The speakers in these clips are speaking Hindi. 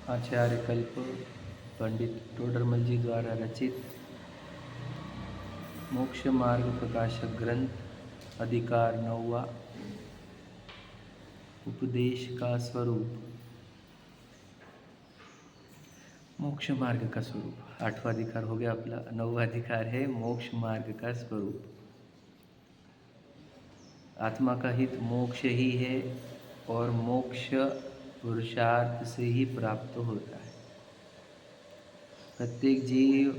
आचार्य कल्प पंडित टोडरमल जी द्वारा रचित मोक्ष मार्ग प्रकाशक ग्रंथ अधिकार 9वां उपदेश का स्वरूप। मोक्ष मार्ग का स्वरूप 8वां अधिकार हो गया आपला। 9वां अधिकार है मोक्ष मार्ग का स्वरूप। आत्मा का हित मोक्ष ही है और मोक्ष पुरुषार्थ से ही प्राप्त होता है। प्रत्येक जीव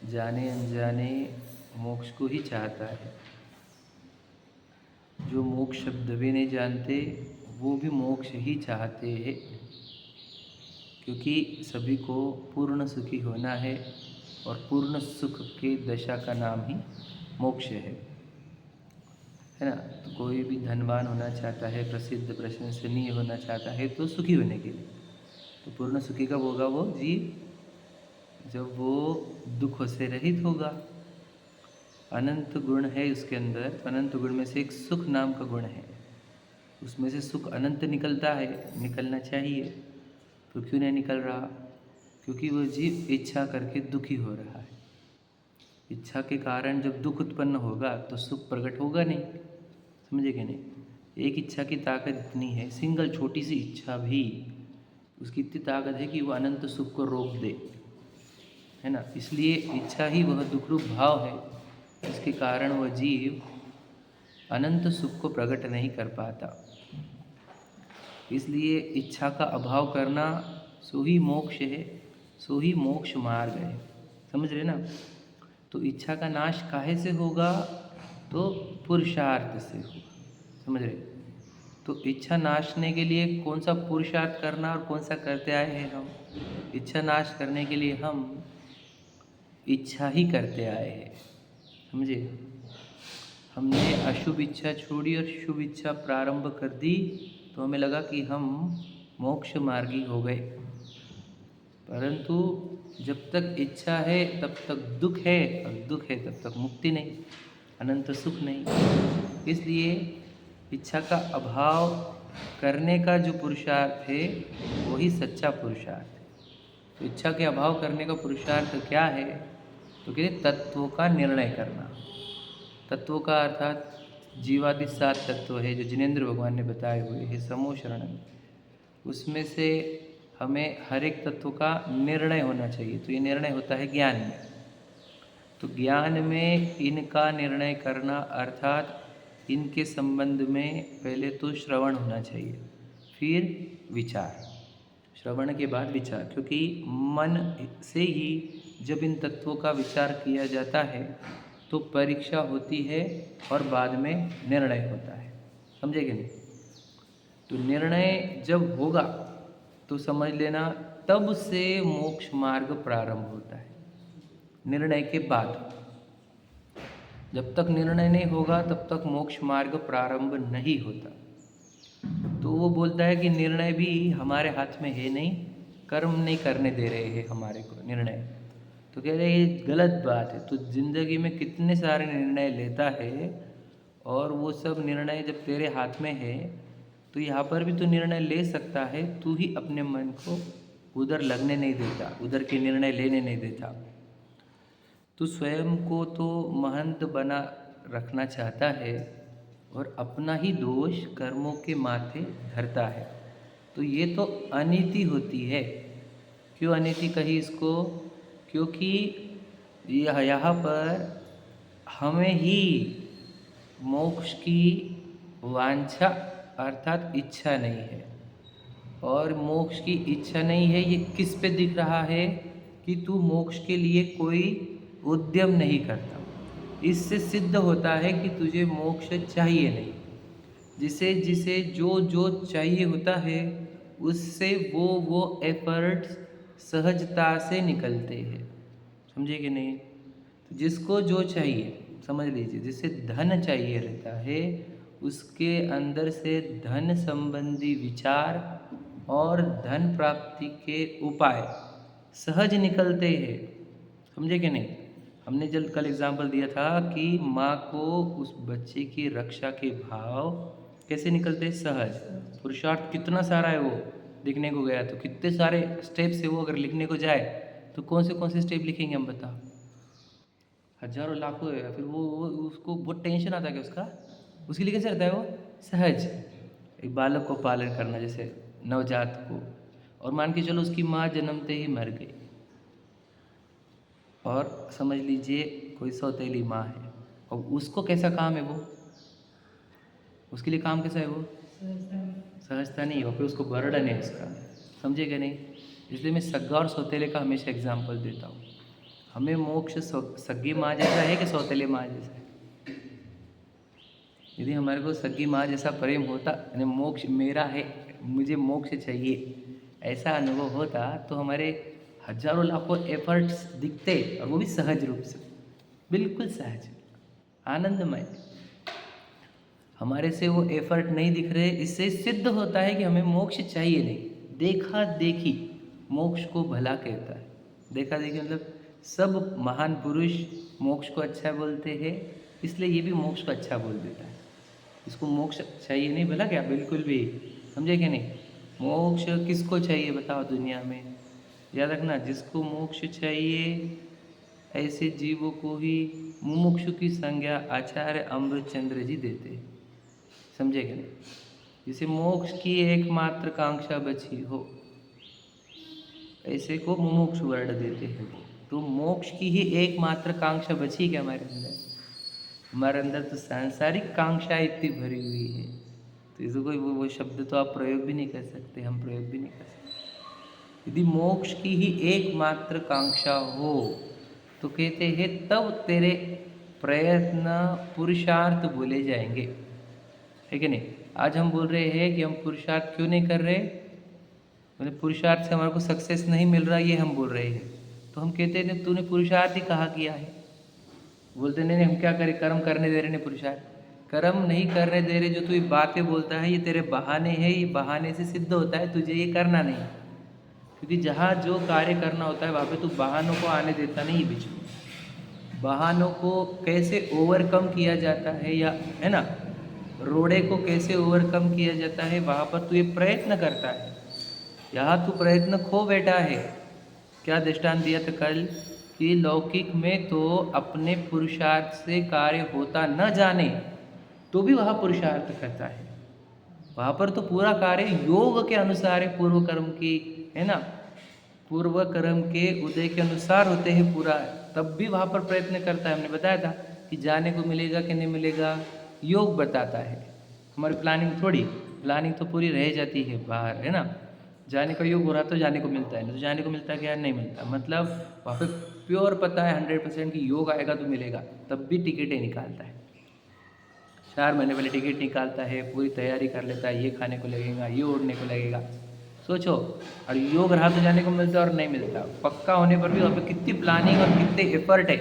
जाने अनजाने मोक्ष को ही चाहता है। जो मोक्ष शब्द भी नहीं जानते वो भी मोक्ष ही चाहते हैं, क्योंकि सभी को पूर्ण सुखी होना है और पूर्ण सुख के दशा का नाम ही मोक्ष है ना। तो कोई भी धनवान होना चाहता है, प्रसिद्ध प्रशंसनीय होना चाहता है तो सुखी होने के लिए। तो पूर्ण सुखी कब होगा वो जीव? जब वो दुखों से रहित होगा। अनंत गुण है उसके अंदर, तो अनंत गुण में से एक सुख नाम का गुण है। उसमें से सुख अनंत निकलता है, निकलना चाहिए। तो क्यों नहीं निकल रहा? क्योंकि वो जीव इच्छा करके दुखी हो रहा है। इच्छा के कारण जब दुख उत्पन्न होगा तो सुख प्रकट होगा नहीं। समझे कि नहीं? एक इच्छा की ताकत इतनी है, सिंगल छोटी सी इच्छा भी उसकी इतनी ताकत है कि वो अनंत सुख को रोक दे, है ना। इसलिए इच्छा ही वह दुख रूप भाव है, इसके कारण वह जीव अनंत सुख को प्रकट नहीं कर पाता। इसलिए इच्छा का अभाव करना सो ही मोक्ष है, सो ही मोक्ष मार्ग है। समझ रहे ना? तो इच्छा का नाश काहे से होगा? तो पुरुषार्थ से होगा। समझ रहे? तो इच्छा नाशने के लिए कौन सा पुरुषार्थ करना और कौन सा करते आए हैं हम? इच्छा नाश करने के लिए हम इच्छा ही करते आए हैं। समझे? हमने अशुभ इच्छा छोड़ी और शुभ इच्छा प्रारंभ कर दी, तो हमें लगा कि हम मोक्ष मार्गी हो गए। परंतु जब तक इच्छा है तब तक दुख है, और दुख है तब तक मुक्ति नहीं, अनंत सुख नहीं। इसलिए इच्छा का अभाव करने का जो पुरुषार्थ है वही सच्चा पुरुषार्थ है। तो इच्छा के अभाव करने का पुरुषार्थ क्या है? तो कहते तत्वों का निर्णय करना। तत्वों का अर्थात जीवादि 7 तत्व है जो जिनेंद्र भगवान ने बताए हुए हैं समूह शरण में। उसमें से हमें हर एक तत्व का निर्णय होना चाहिए। तो ये निर्णय होता है ज्ञान में। तो ज्ञान में इनका निर्णय करना अर्थात इनके संबंध में पहले तो श्रवण होना चाहिए, फिर विचार। श्रवण के बाद विचार, क्योंकि मन से ही जब इन तत्वों का विचार किया जाता है तो परीक्षा होती है और बाद में निर्णय होता है। समझे कि नहीं? तो निर्णय जब होगा तो समझ लेना तब से मोक्ष मार्ग प्रारंभ होता है। निर्णय के बाद, जब तक निर्णय नहीं होगा तब तक मोक्ष मार्ग प्रारंभ नहीं होता। तो वो बोलता है कि निर्णय भी हमारे हाथ में है नहीं, कर्म नहीं करने दे रहे हैं हमारे को निर्णय। तो कह रहे ये गलत बात है। तो जिंदगी में कितने सारे निर्णय लेता है, और वो सब निर्णय जब तेरे हाथ में है तो यहाँ पर भी तो निर्णय ले सकता है। तू ही अपने मन को उधर लगने नहीं देता, उधर के निर्णय लेने नहीं देता। तू स्वयं को तो महंत बना रखना चाहता है और अपना ही दोष कर्मों के माथे धरता है। तो ये तो अनीति होती है। क्यों अनीति कही इसको? क्योंकि यहाँ पर हमें ही मोक्ष की वांछा अर्थात इच्छा नहीं है, और मोक्ष की इच्छा नहीं है। ये किस पे दिख रहा है? कि तू मोक्ष के लिए कोई उद्यम नहीं करता। इससे सिद्ध होता है कि तुझे मोक्ष चाहिए नहीं। जिसे जिसे जो जो चाहिए होता है उससे वो एफर्ट्स सहजता से निकलते हैं। समझे कि नहीं? तो जिसको जो चाहिए, समझ लीजिए, जिसे धन चाहिए रहता है उसके अंदर से धन संबंधी विचार और धन प्राप्ति के उपाय सहज निकलते हैं। समझे कि नहीं? हमने जब कल एग्जाम्पल दिया था कि माँ को उस बच्चे की रक्षा के भाव कैसे निकलते हैं? सहज। पुरुषार्थ कितना सारा है वो, लिखने को गया तो कितने सारे स्टेप्स है वो, अगर लिखने को जाए तो कौन से स्टेप लिखेंगे हम, बताओ? हजारों लाखों है। फिर वो उसको बहुत टेंशन आता है कि उसका, उसके लिए कैसे रहता है वो? सहज। एक बालक को पालन करना, जैसे नवजात को, और मान के चलो उसकी माँ जन्मते ही मर गई, और समझ लीजिए कोई सौतेली माँ है, और उसको कैसा काम है वो, उसके लिए काम कैसा है वो? सहजता नहीं हो, फिर उसको बर्डन है उसका, समझे क्या नहीं? इसलिए मैं सग्गा और सौतेले का हमेशा एग्जाम्पल देता हूँ। हमें मोक्ष सग्गी माँ जैसा है कि सौतेले माँ जैसा है? यदि हमारे को सग्गी माँ जैसा प्रेम होता, यानी मोक्ष मेरा है, मुझे मोक्ष चाहिए, ऐसा अनुभव होता, तो हमारे हजारों लाखों एफर्ट्स दिखते, और वो भी सहज रूप से, बिल्कुल सहज, आनंदमय। हमारे से वो एफर्ट नहीं दिख रहे, इससे सिद्ध होता है कि हमें मोक्ष चाहिए नहीं। देखा देखी मोक्ष को भला कहता है। देखा देखी मतलब सब महान पुरुष मोक्ष को अच्छा बोलते हैं, इसलिए ये भी मोक्ष को अच्छा बोल देता है। इसको मोक्ष चाहिए नहीं भला क्या? बिल्कुल भी, समझे क्या नहीं? मोक्ष किसको चाहिए बताओ दुनिया में? याद रखना, जिसको मोक्ष चाहिए ऐसे जीवों को ही मुमुक्षु की संज्ञा आचार्य अमृतचंद्र जी देते हैं, समझे क्या नहीं? जिसे मोक्ष की एकमात्र कांक्षा बची हो, ऐसे को मुमुक्षु वर्ण देते हैं वो। तो मोक्ष की ही एकमात्र कांक्षा बची क्या हमारे अंदर? हमारे अंदर तो सांसारिक कांक्षा इतनी भरी हुई है, तो इसको कोई वो शब्द तो आप प्रयोग भी नहीं कर सकते, हम प्रयोग भी नहीं कर सकते। यदि मोक्ष की ही एकमात्र कांक्षा हो तो कहते हैं तब तेरे प्रयत्न पुरुषार्थ बोले जाएंगे, है कि नहीं? आज हम बोल रहे हैं कि हम पुरुषार्थ क्यों नहीं कर रहे, मतलब पुरुषार्थ से हमारे को सक्सेस नहीं मिल रहा, ये हम बोल रहे हैं। तो हम कहते हैं तूने पुरुषार्थ ही कहाँ किया है? बोलते नहीं हम क्या करें, कर्म करने दे रहे नहीं, पुरुषार्थ कर्म नहीं करने दे रहे। जो तू ये बातें बोलता है ये तेरे बहाने हैं, ये बहाने से सिद्ध होता है, तुझे ये करना नहीं। क्योंकि जहाँ जो कार्य करना होता है वहाँ पे तू बहानों को आने देता नहीं बीच में। बहानों को कैसे ओवरकम किया जाता है, या है ना, रोड़े को कैसे ओवरकम किया जाता है, वहाँ पर तू ये प्रयत्न करता है। यहाँ तू प्रयत्न खो बैठा है। क्या दृष्टांत दिया था कल कि लौकिक में तो अपने पुरुषार्थ से कार्य होता न जाने तो भी वह पुरुषार्थ करता है। वहाँ पर तो पूरा कार्य योग के अनुसार है, पूर्व कर्म की, है ना, पूर्व कर्म के उदय के अनुसार होते हैं पूरा, तब भी वहाँ पर प्रयत्न करता है। हमने बताया था कि जाने को मिलेगा कि नहीं मिलेगा, योग बताता है। हमारी प्लानिंग थोड़ी, प्लानिंग तो पूरी रह जाती है बाहर, है ना। जाने का योग हो रहा तो जाने को मिलता है, नहीं तो जाने को मिलता है क्या? नहीं मिलता। मतलब वहाँ पे प्योर पता है 100% कि योग आएगा तो मिलेगा, तब भी टिकटें निकालता है। 4 महीने पहले टिकट निकालता है, पूरी तैयारी कर लेता है, ये खाने को लगेगा, ये ओढ़ने को लगेगा। सोचो, और योग रहा तो जाने को मिलता और नहीं मिलता। पक्का होने पर भी वहाँ पे कितनी प्लानिंग और कितने एफर्ट है।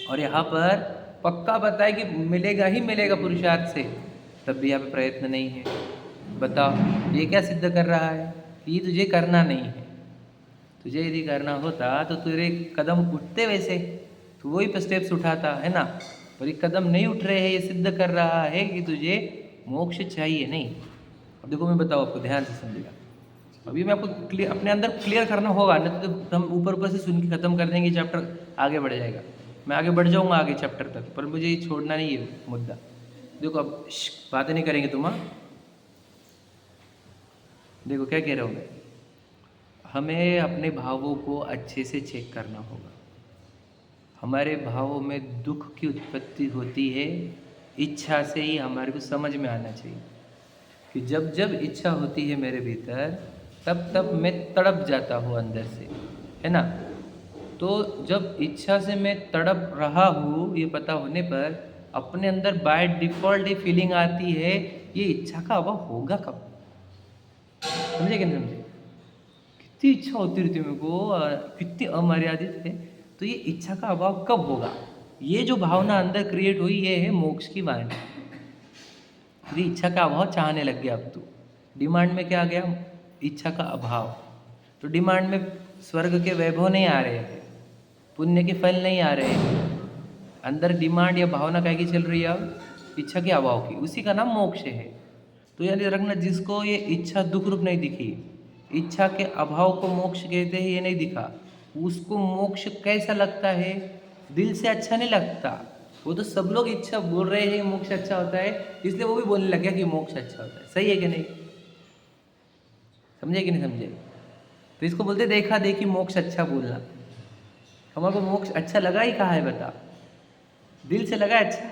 और यहाँ पर पक्का पता है कि मिलेगा ही मिलेगा पुरुषार्थ से, तब भी यहाँ पे प्रयत्न नहीं है। बताओ ये क्या सिद्ध कर रहा है? ये तुझे करना नहीं है। तुझे यदि करना होता तो तेरे कदम उठते वैसे, तो वही स्टेप्स उठाता, है ना। और ये कदम नहीं उठ रहे हैं, ये सिद्ध कर रहा है कि तुझे मोक्ष चाहिए नहीं। अब देखो मैं बताऊँ आपको, ध्यान से समझिएगा। अभी मैं आपको अपने अंदर क्लियर करना होगा, नहीं तो हम ऊपर ऊपर से सुन के ख़त्म कर देंगे, चैप्टर आगे बढ़ जाएगा। मैं आगे बढ़ जाऊँगा आगे चैप्टर तक, पर मुझे ये छोड़ना नहीं है मुद्दा। देखो अब बातें नहीं करेंगे तुम, देखो क्या कह रहा हूँ मैं। हमें अपने भावों को अच्छे से चेक करना होगा। हमारे भावों में दुख की उत्पत्ति होती है इच्छा से ही, हमारे को समझ में आना चाहिए कि जब जब इच्छा होती है मेरे भीतर, तब तब मैं तड़प जाता हूँ अंदर से, है ना। तो जब इच्छा से मैं तड़प रहा हूँ, ये पता होने पर अपने अंदर बाय डिफ़ॉल्ट ये फीलिंग आती है, ये इच्छा का अभाव होगा कब? समझे कि नहीं समझे? कितनी इच्छा होती रहती है मेरे को, कितनी अमर्यादित है, तो ये इच्छा का अभाव कब होगा? ये जो भावना अंदर क्रिएट हुई, ये है मोक्ष की वाणी। यदि इच्छा का अभाव चाहने लग गया, अब तो डिमांड में क्या आ गया? इच्छा का अभाव। तो डिमांड में स्वर्ग के वैभव नहीं आ रहे हैं, पुण्य के फल नहीं आ रहे हैं, अंदर डिमांड या भावना क्या की चल रही है? अब इच्छा के अभाव की, उसी का नाम मोक्ष है। तो यानी रखना, जिसको ये इच्छा दुख रूप नहीं दिखी, इच्छा के अभाव को मोक्ष कहते हैं, ये नहीं दिखा, उसको मोक्ष कैसा लगता है? दिल से अच्छा नहीं लगता। वो तो सब लोग इच्छा बोल रहे हैं मोक्ष अच्छा होता है, इसलिए वो भी बोलने लग गया कि मोक्ष अच्छा होता है। सही है कि नहीं? समझे कि नहीं समझे? तो इसको बोलते देखा देखी मोक्ष अच्छा बोलना। हमारे को मोक्ष अच्छा लगा ही कहाँ है बता? दिल से लगा अच्छा?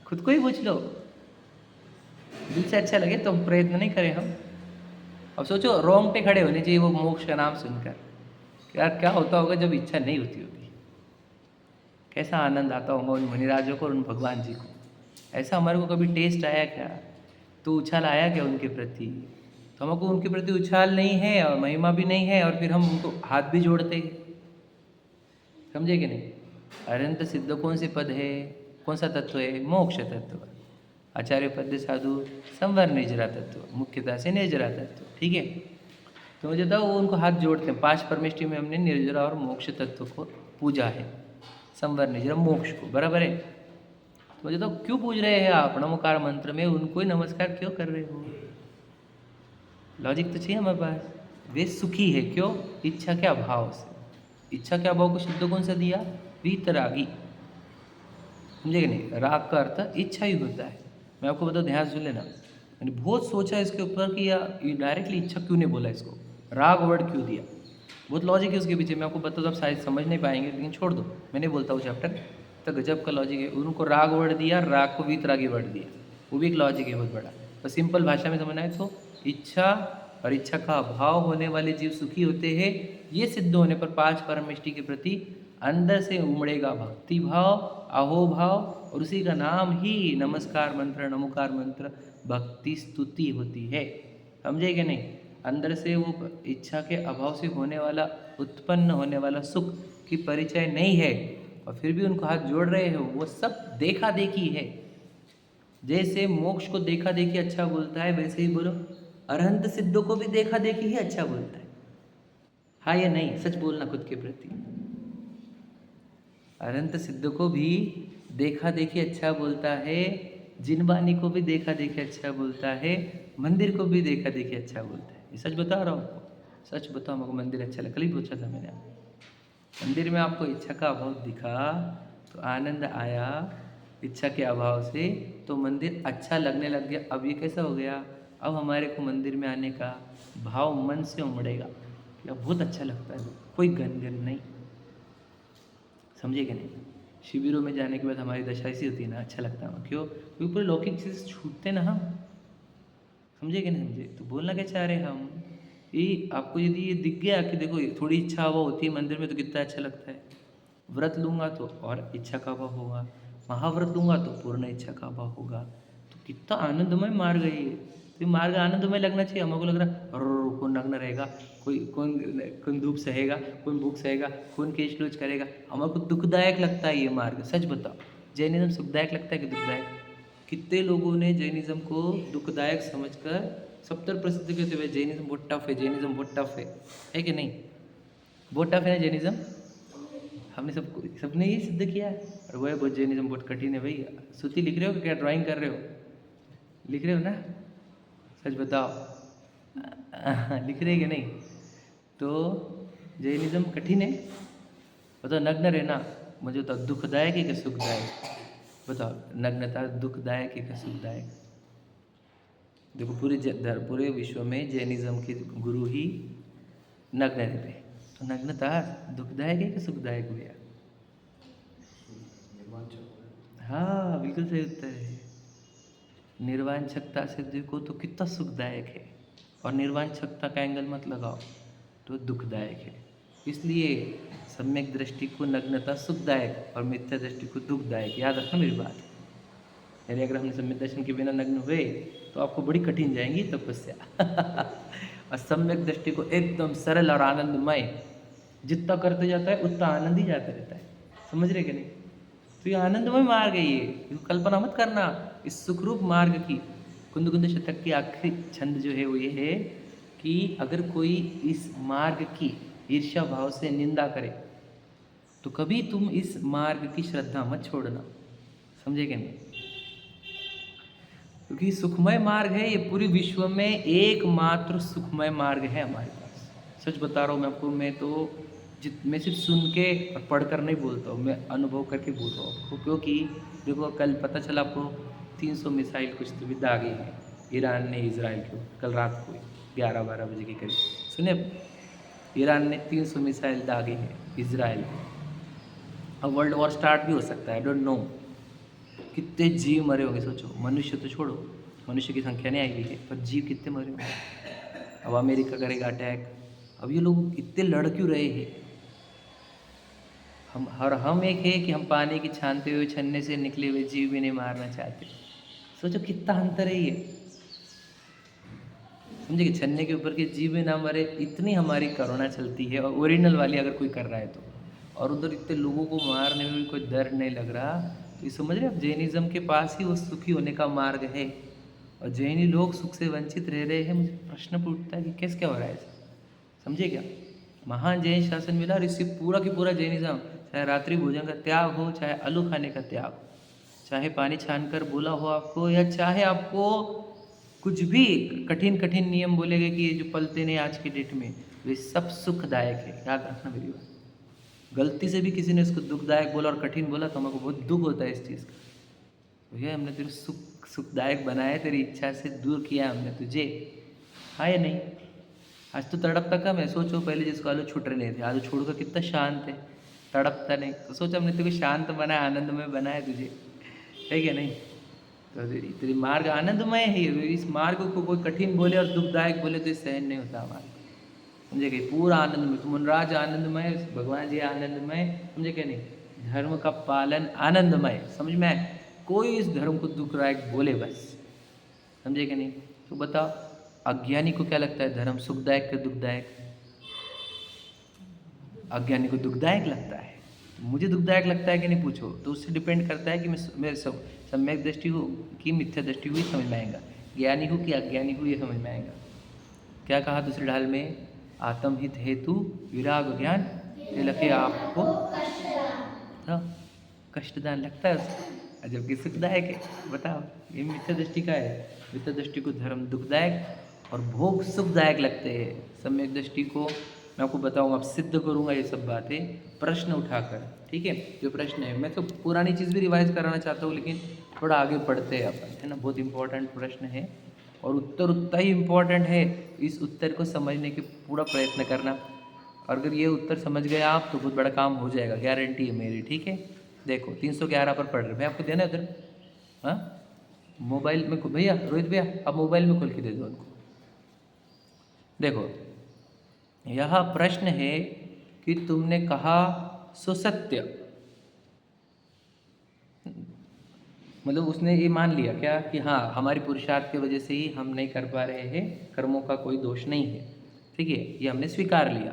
खुद को ही पूछ लो। दिल से अच्छा लगे तो प्रयत्न नहीं करें हम। अब सोचो रोंगटे खड़े होने चाहिए वो मोक्ष का नाम सुनकर। यार क्या होता होगा जब इच्छा नहीं होती होगी, कैसा आनंद आता होगा उन मुनिराजों को और उन भगवान जी को। ऐसा हमारे को कभी टेस्ट आया क्या? तो उछाल आया क्या उनके प्रति? तो हमको उनके प्रति उछाल नहीं है और महिमा भी नहीं है, और फिर हम उनको हाथ भी जोड़ते हैं। समझे कि नहीं? अनंत सिद्ध कौन से पद है? कौन सा तत्व है? मोक्ष तत्व। आचार्य पद साधु संवर निर्जरा तत्व, मुख्यतः से निर्जरा तत्व। ठीक है, तो मुझे बताओ वो उनको हाथ जोड़ते हैं। 5 परमेष्टि में हमने निर्जरा और मोक्ष तत्व को पूजा है, संवर निर्जरा मोक्ष को, बराबर है। तो मुझे तो क्यों पूज रहे हैं आप? नमोकार मंत्र में उनको ही नमस्कार क्यों कर रहे हो? लॉजिक तो चाहिए हमारे पास। वे सुखी है क्यों? इच्छा के अभाव से। इच्छा के अभाव को शब्द कौन सा दिया? वीतरागी। समझे कि नहीं? राग का अर्थ इच्छा ही होता है। मैं आपको बताऊँ, ध्यान सुन लेना। मैंने बहुत सोचा इसके ऊपर कि ये डायरेक्टली इच्छा क्यों नहीं बोला, इसको राग वर्ड क्यों दिया। बहुत लॉजिक है उसके पीछे। मैं आपको बताता हूँ, आप शायद समझ नहीं पाएंगे, लेकिन छोड़ दो, मैं नहीं बोलता हूँ चैप्टर। तो गजब का लॉजिक है। उनको राग वर्ड दिया, राग को वीतरागी वर्ड दिया, वो भी एक लॉजिक है बहुत बड़ा। तो सिंपल भाषा में समझना है तो इच्छा और इच्छा का अभाव होने वाले जीव सुखी होते हैं। ये सिद्ध होने पर 5 परमेष्टि के प्रति अंदर से उमड़ेगा भक्ति भाव, अहोभाव, और उसी का नाम ही नमस्कार मंत्र, नमोकार मंत्र, भक्ति स्तुति होती है। समझे कि नहीं? अंदर से वो इच्छा के अभाव से होने वाला, उत्पन्न होने वाला सुख की परिचय नहीं है, और फिर भी उनको हाथ जोड़ रहे हो, वो सब देखा देखी है। जैसे मोक्ष को देखा देखी अच्छा बोलता है, वैसे ही बोलो अरहंत सिद्धों को भी देखा देखी ही अच्छा बोलता है। हाँ या नहीं? सच बोलना खुद के प्रति। अरहंत सिद्धों को भी देखा देखी अच्छा बोलता है, जिनबानी को भी देखा देखी अच्छा बोलता है, मंदिर को भी देखा देखी अच्छा बोलता है। ये सच बता रहा हूँ आपको। सच बताओ, हमको मंदिर अच्छा लगा। कल ही पूछा था मैंने आपको, मंदिर में आपको इच्छा का अभाव दिखा तो आनंद आया, इच्छा के अभाव से तो मंदिर अच्छा लगने लग गया। अब ये कैसा हो गया? अब हमारे को मंदिर में आने का भाव मन से उमड़ेगा कि अब बहुत अच्छा लगता है, कोई गन नहीं। समझे कि नहीं? शिविरों में जाने के बाद हमारी दशा ऐसी होती है ना, अच्छा लगता है। क्यों? क्योंकि पूरे लौकिक चीज़ छूटते ना हम। समझे कि नहीं समझे? तो बोलना क्या चाह रहे हैं हम? ये आपको यदि ये दिख गया कि देखो थोड़ी इच्छा हवा होती है मंदिर में तो कितना अच्छा लगता है। व्रत लूँगा तो और इच्छा का अभाव होगा, महाव्रत लूँगा तो पूर्ण इच्छा का अभाव होगा। तो कितना आनंदमय मार्ग है ये। तो ये मार्ग आनंदमय लगना चाहिए। हमको लग रहा है कौन नग्न रहेगा, कौन धूप सहेगा, कौन भूख सहेगा, कौन केश लूच करेगा। हमको दुखदायक लगता है ये मार्ग। सच बताओ, जैनिज्म सुखदायक लगता है कि दुखदायक? कितने लोगों ने जैनिज्म को दुखदायक समझकर 70 प्रसिद्ध कहते हुए जैनिज्म बहुत टफ है, जैनिज्म बहुत टफ है कि नहीं? बहुत टफ है ना जैनिज्म? हमने सबने ये सिद्ध किया है। और वो है बहुत जैनिज्म बहुत कठिन है। भाई श्रुति लिख रहे हो कि क्या ड्राइंग कर रहे हो? लिख रहे हो ना? सच बताओ। लिख रहे कि नहीं? तो जैनिज्म कठिन है। बताओ, नग्न रहना मुझे बताओ दुखदायक है कि सुखदायक? बताओ, नग्नता दुखदायक है कि सुखदायक? देखो पूरे विश्व में जैनिज्म के गुरु ही नग्न रहते हैं, तो नग्नता दुखदायक है कि सुखदायक भैया? हाँ बिल्कुल सही उत्तर है। निर्वांछकता से देखो तो कितना सुखदायक है, और निर्वांछकता का एंगल मत लगाओ तो दुखदायक है। इसलिए सम्यक दृष्टि को नग्नता सुखदायक और मिथ्या दृष्टि को दुखदायक। याद रखना मेरी बात। यदि अगर हमने सम्यक दर्शन के बिना नग्न हुए तो आपको बड़ी कठिन जाएंगी तपस्या। और सम्यक दृष्टि को एकदम सरल और आनंदमय, जितना करते जाता है उतना आनंद ही जाता रहता है। समझ रहे कि नहीं? तो ये आनंदमय मार्ग है। ये कल्पना मत करना इस सुखरूप मार्ग की। कुंद कुंद शतक की आखिरी छंद जो है वो ये है कि अगर कोई इस मार्ग की ईर्ष्या भाव से निंदा करे तो कभी तुम इस मार्ग की श्रद्धा मत छोड़ना। समझे कि नहीं? क्योंकि सुखमय मार्ग है, ये पूरी विश्व में एकमात्र सुखमय मार्ग है हमारे पास। सच बता रहा हूँ मैं आपको, मैं तो मैं सिर्फ सुन के और पढ़ कर नहीं बोलता हूँ, मैं अनुभव करके बोल रहा हूँ आपको। क्योंकि देखो कल पता चला आपको 300 मिसाइल कुछ तो भी दागे हैं ईरान ने इजराइल को, कल रात को 11-12 बजे के करीब सुने। ईरान ने 300 मिसाइल दागे हैं इजराइल को। अब वर्ल्ड वॉर स्टार्ट भी हो सकता है, आई डोंट नो। कितने जीव मरे होंगे सोचो, मनुष्य तो छोड़ो, मनुष्य की संख्या नहीं आई हुई है, पर जीव कितने मरे होंगे। अब अमेरिका करेगा अटैक, अब ये लोग इतने लड़ क्यों रहे हैं। हम एक है कि हम पानी की छानते हुए छन्ने से निकले हुए जीव भी नहीं मारना चाहते। सोचो कितना अंतर है ये, समझे कि छन्ने के ऊपर के जीव भी ना मरे, इतनी हमारी करुणा चलती है। और ओरिजिनल वाली अगर कोई कर रहा है तो, और उधर इतने लोगों को मारने में भी कोई डर नहीं लग रहा। तो ये समझ रहे आप, जैनिज़्म के पास ही वो सुखी होने का मार्ग है, और जैनी लोग सुख से वंचित रह रहे हैं। मुझे प्रश्न पूछता है कि कैसे क्या हो रहा है ऐसा, समझे क्या। महान जैन शासन मिला और इससे पूरा की पूरा जैनिज़्म, चाहे रात्रि भोजन का त्याग हो, चाहे आलू खाने का त्याग हो, चाहे पानी छानकर बोला हो आपको, या चाहे आपको कुछ भी कठिन कठिन नियम बोले गए कि ये जो पलते नहीं आज की डेट में, वे सब सुखदायक है। याद रखना मेरी बात, गलती से भी किसी ने उसको दुखदायक बोला और कठिन बोला तो हमको बहुत दुख होता है इस चीज़ का। भैया हमने तेरे सुखदायक बनाया, तेरी इच्छा से दूर किया हमने तुझे, हाँ या नहीं। आज तो तड़पता कम है, सोचो पहले जिसको आलू छूट रहे थे, आलू छोड़कर कितना शांत है, तड़पता नहीं। तो सोचो हमने तुझे शांत बनाया, आनंदमय बनाया तुझे, है क्या नहीं। तो तेरी मार्ग आनंदमय है, इस मार्ग को कोई कठिन बोले और दुखदायक बोले तो ये सहन नहीं होता हमारा, समझे कि पूरा आनंदमय, तुम मनराज आनंदमय, भगवान जी आनंदमय, समझे क्या नहीं। धर्म का पालन आनंदमय, समझ में आए। कोई इस धर्म को दुखदायक बोले बस, समझे क्या नहीं। तो बताओ अज्ञानी को क्या लगता है, धर्म सुखदायक या दुखदायक। अज्ञानी को दुखदायक लगता है, मुझे दुखदायक लगता है कि नहीं पूछो। तो उससे डिपेंड करता है कि मेरे सम्यक दृष्टि हो कि मिथ्या दृष्टि हुई, समझ में आएगा। ज्ञानी हो कि अज्ञानी हो, ये समझ में आएगा। क्या कहा दूसरे ढाल में, आत्महित हेतु विराग ज्ञान तिलके आपको, हाँ कष्टदान लगता है उसको, जबकि सुखदायक है। बताओ ये मिथ्या दृष्टि का है। मिथ्या दृष्टि को धर्म दुखदायक और भोग सुखदायक लगते हैं। सम्यक दृष्टि को मैं आपको बताऊँ, आप सिद्ध करूँगा ये सब बातें प्रश्न उठाकर, ठीक है। जो प्रश्न है, मैं तो पुरानी चीज़ भी रिवाइज कराना चाहता हूँ, लेकिन थोड़ा आगे बढ़ते हैं अपन, है ना। बहुत इंपॉर्टेंट प्रश्न है और उत्तर उतना ही इम्पोर्टेंट है। इस उत्तर को समझने की पूरा प्रयत्न करना, और अगर ये उत्तर समझ गए आप तो बहुत बड़ा काम हो जाएगा, गारंटी है मेरी, ठीक है। देखो 311 पर पढ़ रहे, मैं आपको देना है उधर, हाँ मोबाइल में। भैया रोहित भैया आप मोबाइल में खोल के दे दो उनको। देखो यह प्रश्न है कि तुमने कहा सो सत्य, मतलब उसने ये मान लिया क्या कि हाँ हमारी पुरुषार्थ की वजह से ही हम नहीं कर पा रहे हैं, कर्मों का कोई दोष नहीं है, ठीक है, ये हमने स्वीकार लिया।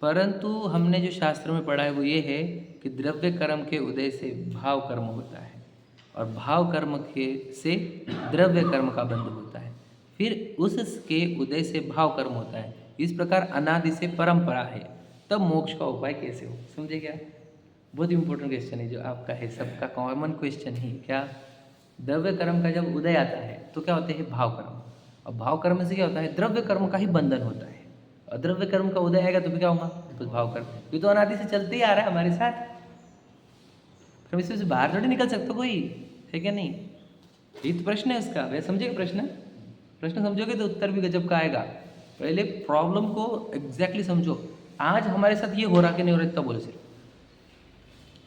परंतु हमने जो शास्त्र में पढ़ा है वो ये है कि द्रव्य कर्म के उदय से भाव कर्म होता है, और भाव कर्म के से द्रव्य कर्म का बंध होता है, फिर उसके उदय से भाव कर्म होता है। इस प्रकार अनादि से परंपरा है, तब मोक्ष का उपाय कैसे हो, समझे क्या। बहुत इंपॉर्टेंट क्वेश्चन है जो आपका है, सबका कॉमन क्वेश्चन ही क्या। द्रव्य कर्म का जब उदय आता है तो क्या होते हैं भाव कर्म, और भाव कर्म से क्या होता है द्रव्य कर्म का ही बंधन होता है, और द्रव्य कर्म का उदय आएगा तो फिर क्या होगा, तो भाव कर्म। ये तो अनादि से चलते ही आ रहा है हमारे साथ, फिर इसमें से बाहर थोड़ी निकल सकता कोई, है क्या नहीं। ये तो प्रश्न है उसका, वह समझेगा प्रश्न, प्रश्न समझोगे तो उत्तर भी गजब का आएगा। पहले प्रॉब्लम को एग्जैक्टली समझो, आज हमारे साथ ये हो रहा कि नहीं हो रहा, इतना बोलो सिर्फ,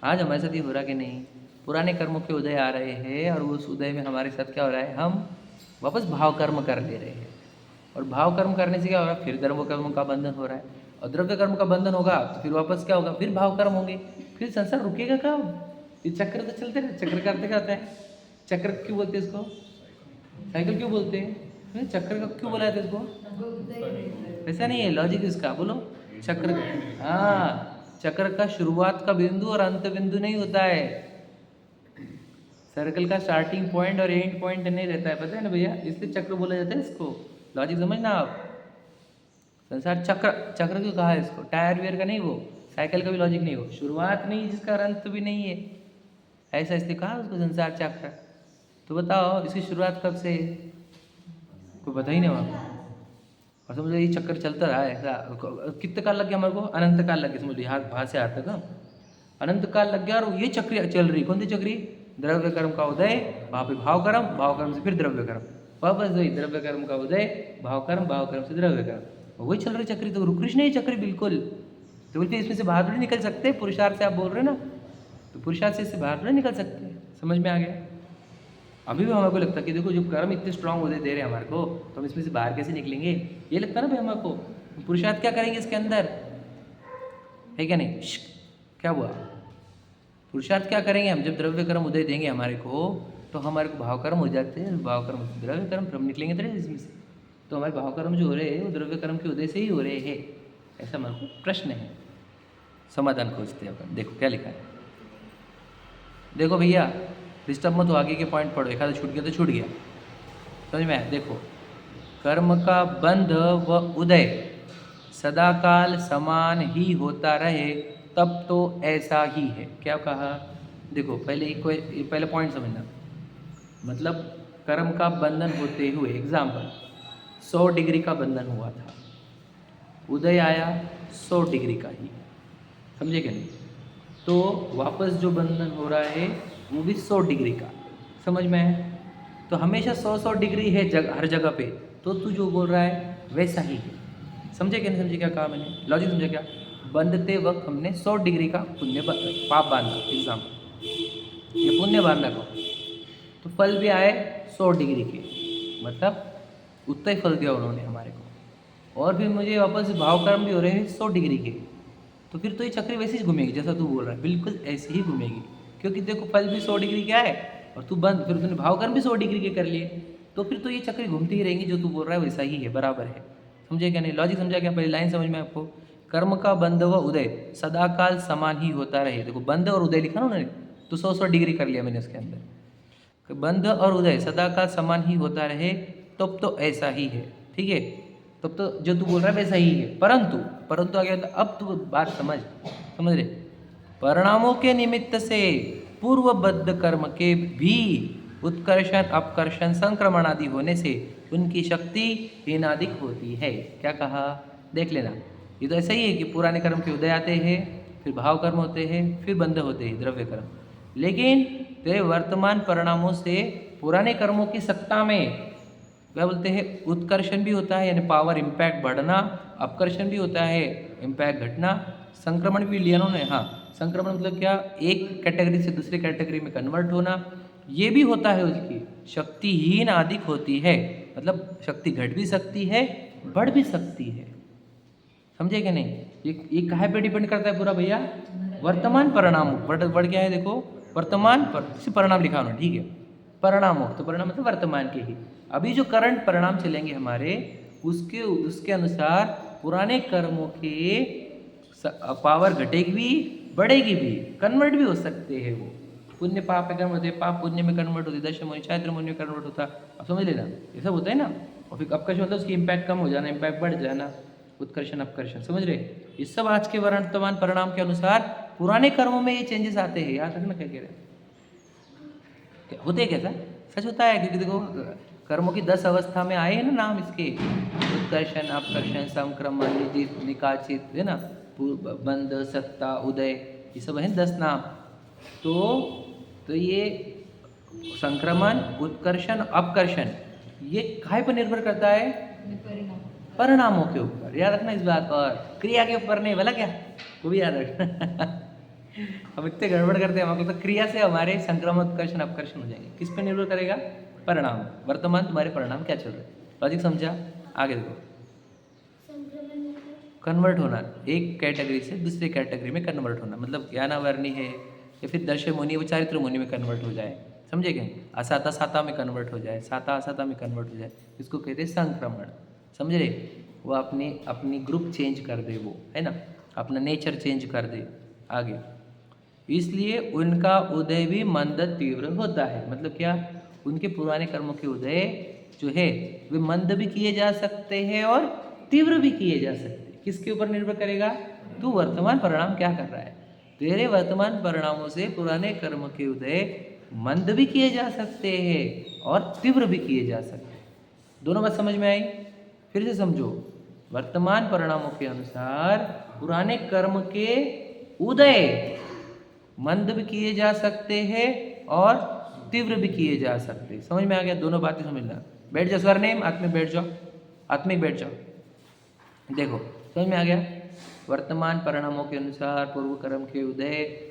आज हमारे साथ ये हो रहा कि नहीं। पुराने कर्मों के उदय आ रहे हैं, और उस उदय में हमारे साथ क्या हो रहा है, हम वापस भाव कर्म कर ले रहे हैं, और भाव कर्म करने से क्या हो रहा है, फिर द्रव्य कर्म का बंधन हो रहा है, और द्रव्य कर्म का बंधन होगा तो फिर वापस क्या होगा, फिर भाव कर्म होंगे, फिर संसार रुकेगा कब। ये चक्र तो चलते रहे, चक्र करते क्या होता है, चक्र क्यों बोलते हैं इसको, साइकिल क्यों बोलते हैं, चक्र का क्यों बोला जाता है इसको, ऐसा नहीं है लॉजिक इसका, बोलो चक्र, हाँ चक्र का शुरुआत का बिंदु और अंत बिंदु नहीं होता है, सर्कल का स्टार्टिंग पॉइंट और एंड पॉइंट नहीं रहता है, पता है ना भैया, इसलिए चक्र बोला जाता है इसको। लॉजिक समझना आप, संसार चक्र, चक्र क्यों कहा है इसको, टायर वेयर का नहीं, वो साइकिल का भी लॉजिक नहीं, हो शुरुआत नहीं जिसका अंत भी नहीं है, ऐसा इसलिए कहा उसको संसार चक्र। तो बताओ इसकी शुरुआत कब से है? कोई पता ही नहीं वहाँ। और समझो ये चक्कर चलता रहा है ऐसा, कितने काल लग गया हमारे को? अनंत काल लग गया, समझ लो यहाँ से आज तक। हाँ, अनंत काल लग गया और ये चक्री चल रही। कौन सी चक्री? द्रव्य कर्म का उदय, वहाँ पे भाव कर्म, भाव कर्म से फिर द्रव्य कर्म, वापस वही द्रव्य कर्म का उदय, भाव कर्म, भाव कर्म से द्रव्य कर्म, वही चल रही चक्री। तो रुक नहीं चक्री बिल्कुल। तो बोलते इसमें से बाहर थोड़ी निकल सकते, पुरुषार्थ से आप बोल रहे ना, तो पुरुषार्थ से इससे बाहर थोड़ी निकल सकते। समझ में आ गया? अभी भी हमारे को लगता है कि देखो जो कर्म इतने स्ट्रांग उदय दे रहे हैं हमारे को, तो हम इसमें से बाहर कैसे निकलेंगे? ये लगता है ना भाई हमारे को। पुरुषार्थ क्या करेंगे इसके अंदर, है क्या नहीं? क्या हुआ? पुरुषार्थ क्या करेंगे हम? जब द्रव्य कर्म उदय देंगे हमारे को, तो हमारे को भाव कर्म हो जाते हैं, भाव कर्म से द्रव्य कर्म, फिर हम निकलेंगे तो इसमें से। तो हमारे भाव कर्म जो हो रहे हैं वो द्रव्य कर्म के उदय से ही हो रहे हैं, ऐसा हमारे को प्रश्न है। समाधान खोजते हैं अपन। देखो क्या लिखा है, देखो भैया डिस्टर्ब मत हो, आगे के पॉइंट पढ़ो, एक आधा छूट गया तो छूट गया, समझ में आया? देखो, कर्म का बंध व उदय सदाकाल समान ही होता रहे तब तो ऐसा ही है। क्या कहा? देखो पहले पॉइंट समझना। मतलब कर्म का बंधन होते हुए, एग्जाम्पल 100 डिग्री का बंधन हुआ था, उदय आया 100 डिग्री का ही, समझे क्या नहीं? तो वापस जो बंधन हो रहा है वो भी 100 डिग्री का, समझ में है? तो हमेशा 100 डिग्री है हर जगह पे, तो तू जो बोल रहा है वैसा ही है। समझे क्या नहीं समझे? क्या कहा मैंने? लॉजिक समझे क्या? बंधते वक्त हमने 100 डिग्री का पुण्य पाप बांधा, एग्जाम्पल ये पुण्य बांधा को, तो फल भी आए 100 डिग्री के, मतलब उतना ही फल दिया उन्होंने हमारे को। और फिर मुझे वापस भाव कर्म भी हो रहे हैं 100 डिग्री के, तो फिर तो ये चक्री वैसे ही घूमेगी जैसा तू बोल रहा है, बिल्कुल ऐसे ही घूमेगी। क्योंकि देखो फल भी 100 डिग्री का है और तू बंद, फिर तूने भाव कर्म भी 100 डिग्री के कर लिए, तो फिर तो ये चक्री घूमती ही रहेंगी, जो तू बोल रहा है वैसा ही है, बराबर है। समझे क्या नहीं? लॉजिक समझा क्या? पहले लाइन समझ में आपको। कर्म का बंध व उदय सदाकाल समान ही होता रहे। देखो बंध और उदय लिखा ना उन्होंने, तो 100 डिग्री कर लिया मैंने उसके अंदर। बंध और उदय सदाकाल समान ही होता रहे तब तो ऐसा ही है, ठीक है? तब तो जो तू बोल रहा है वैसा ही है, परंतु आगे होता, अब तू बात समझ रहे? परिणामों के निमित्त से पूर्वबद्ध कर्म के भी उत्कर्षण अपकर्षण संक्रमण आदि होने से उनकी शक्ति हीनाधिक होती है। क्या कहा? देख लेना, ये तो ऐसा ही है कि पुराने कर्म के उदय आते हैं, फिर भाव कर्म होते हैं, फिर बंध होते हैं द्रव्य कर्म। लेकिन तेरे वर्तमान परिणामों से पुराने कर्मों की सत्ता में क्या बोलते हैं, उत्कर्षण भी होता है, यानी पावर इम्पैक्ट बढ़ना, अपकर्षण भी होता है, इम्पैक्ट घटना, संक्रमण भी लिया उन्होंने। हाँ, संक्रमण मतलब क्या? एक कैटेगरी से दूसरे कैटेगरी में कन्वर्ट होना, ये भी होता है। उसकी शक्तिहीन अधिक होती है, मतलब शक्ति घट भी सकती है, बढ़ भी सकती है। समझे क्या नहीं? ये काहे पे डिपेंड करता है पूरा भैया? वर्तमान परिणाम। वर्ड क्या है देखो, वर्तमान परिणाम लिखा उन्होंने, ठीक है? परिणामों, तो परिणाम मतलब वर्तमान के ही। अभी जो करंट परिणाम चलेंगे हमारे, उसके अनुसार पुराने कर्मों के पावर घटेगी भी, बढ़ेगी भी, कन्वर्ट भी हो सकते हैं। वो पुण्य पाप में कन्वर्ट होते, पाप पुण्य में कन्वर्ट होते, दशम मुनि चारित्र मुनि में कन्वर्ट होता। अब समझ लेना, ये सब होता है ना। और फिर अपकर्षण मतलब उसकी इम्पैक्ट कम हो जाना, इम्पैक्ट बढ़ जाना, उत्कर्षण अपकर्षण, समझ रहे? ये सब आज के वर्तमान परिणाम के अनुसार पुराने कर्मों में ये चेंजेस आते हैं। याद रखना क्या कह रहे हैं, होते हैं कैसा? सच होता है, क्योंकि देखो कर्मों की 10 अवस्था में आए हैं ना नाम इसके, उत्कर्षण अपकर्षण संक्रमण निकाचित, है ना, बंध सत्ता उदय, ये सब है 10 नाम। तो ये संक्रमण उत्कर्षण अपकर्षण ये काहे पर निर्भर करता है? परिणामों के ऊपर। याद रखना इस बात, और क्रिया के ऊपर नहीं, भला क्या वो भी याद रखना। हम इतने गड़बड़ करते हैं, हमको तो क्रिया से हमारे संक्रमण उत्कर्षण अपकर्षण हो जाएंगे। किस पर निर्भर करेगा? परिणाम। वर्तमान तुम्हारे परिणाम क्या चल रहे हैं, लॉजिक समझा? आगे देखो, कन्वर्ट होना, एक कैटेगरी से दूसरे कैटेगरी में कन्वर्ट होना, मतलब ज्ञानावर्णी है या फिर दश मुनि वो चारित्र मुनि में कन्वर्ट हो जाए, समझे क्या? असाता साता में कन्वर्ट हो जाए, साता असाता में कन्वर्ट हो जाए, इसको कहते हैं संक्रमण, समझ रहे? वो अपनी ग्रुप चेंज कर दे, वो है ना, अपना नेचर चेंज कर दे आगे। इसलिए उनका उदय भी मंद तीव्र होता है। मतलब क्या? उनके पुराने कर्मों के उदय जो है वे मंद भी किए जा सकते हैं और तीव्र भी किए जा सकते हैं। किसके ऊपर निर्भर करेगा? तू वर्तमान परिणाम क्या कर रहा है। तेरे वर्तमान परिणामों से पुराने कर्म के उदय मंद भी किए जा सकते हैं और तीव्र भी किए जा सकते हैं। दोनों बात समझ में आई? फिर से समझो, वर्तमान परिणामों के अनुसार पुराने कर्म के उदय मंद भी किए जा सकते हैं और तीव्र भी किए जा सकते हैं। समझ में आ गया? दोनों बातें समझना। बैठ जाओ सरनेम, हाथ में बैठ जाओ, हाथ में बैठ जाओ। देखो समझ में आ गया? वर्तमान परिणामों के अनुसार पूर्व कर्म के उदय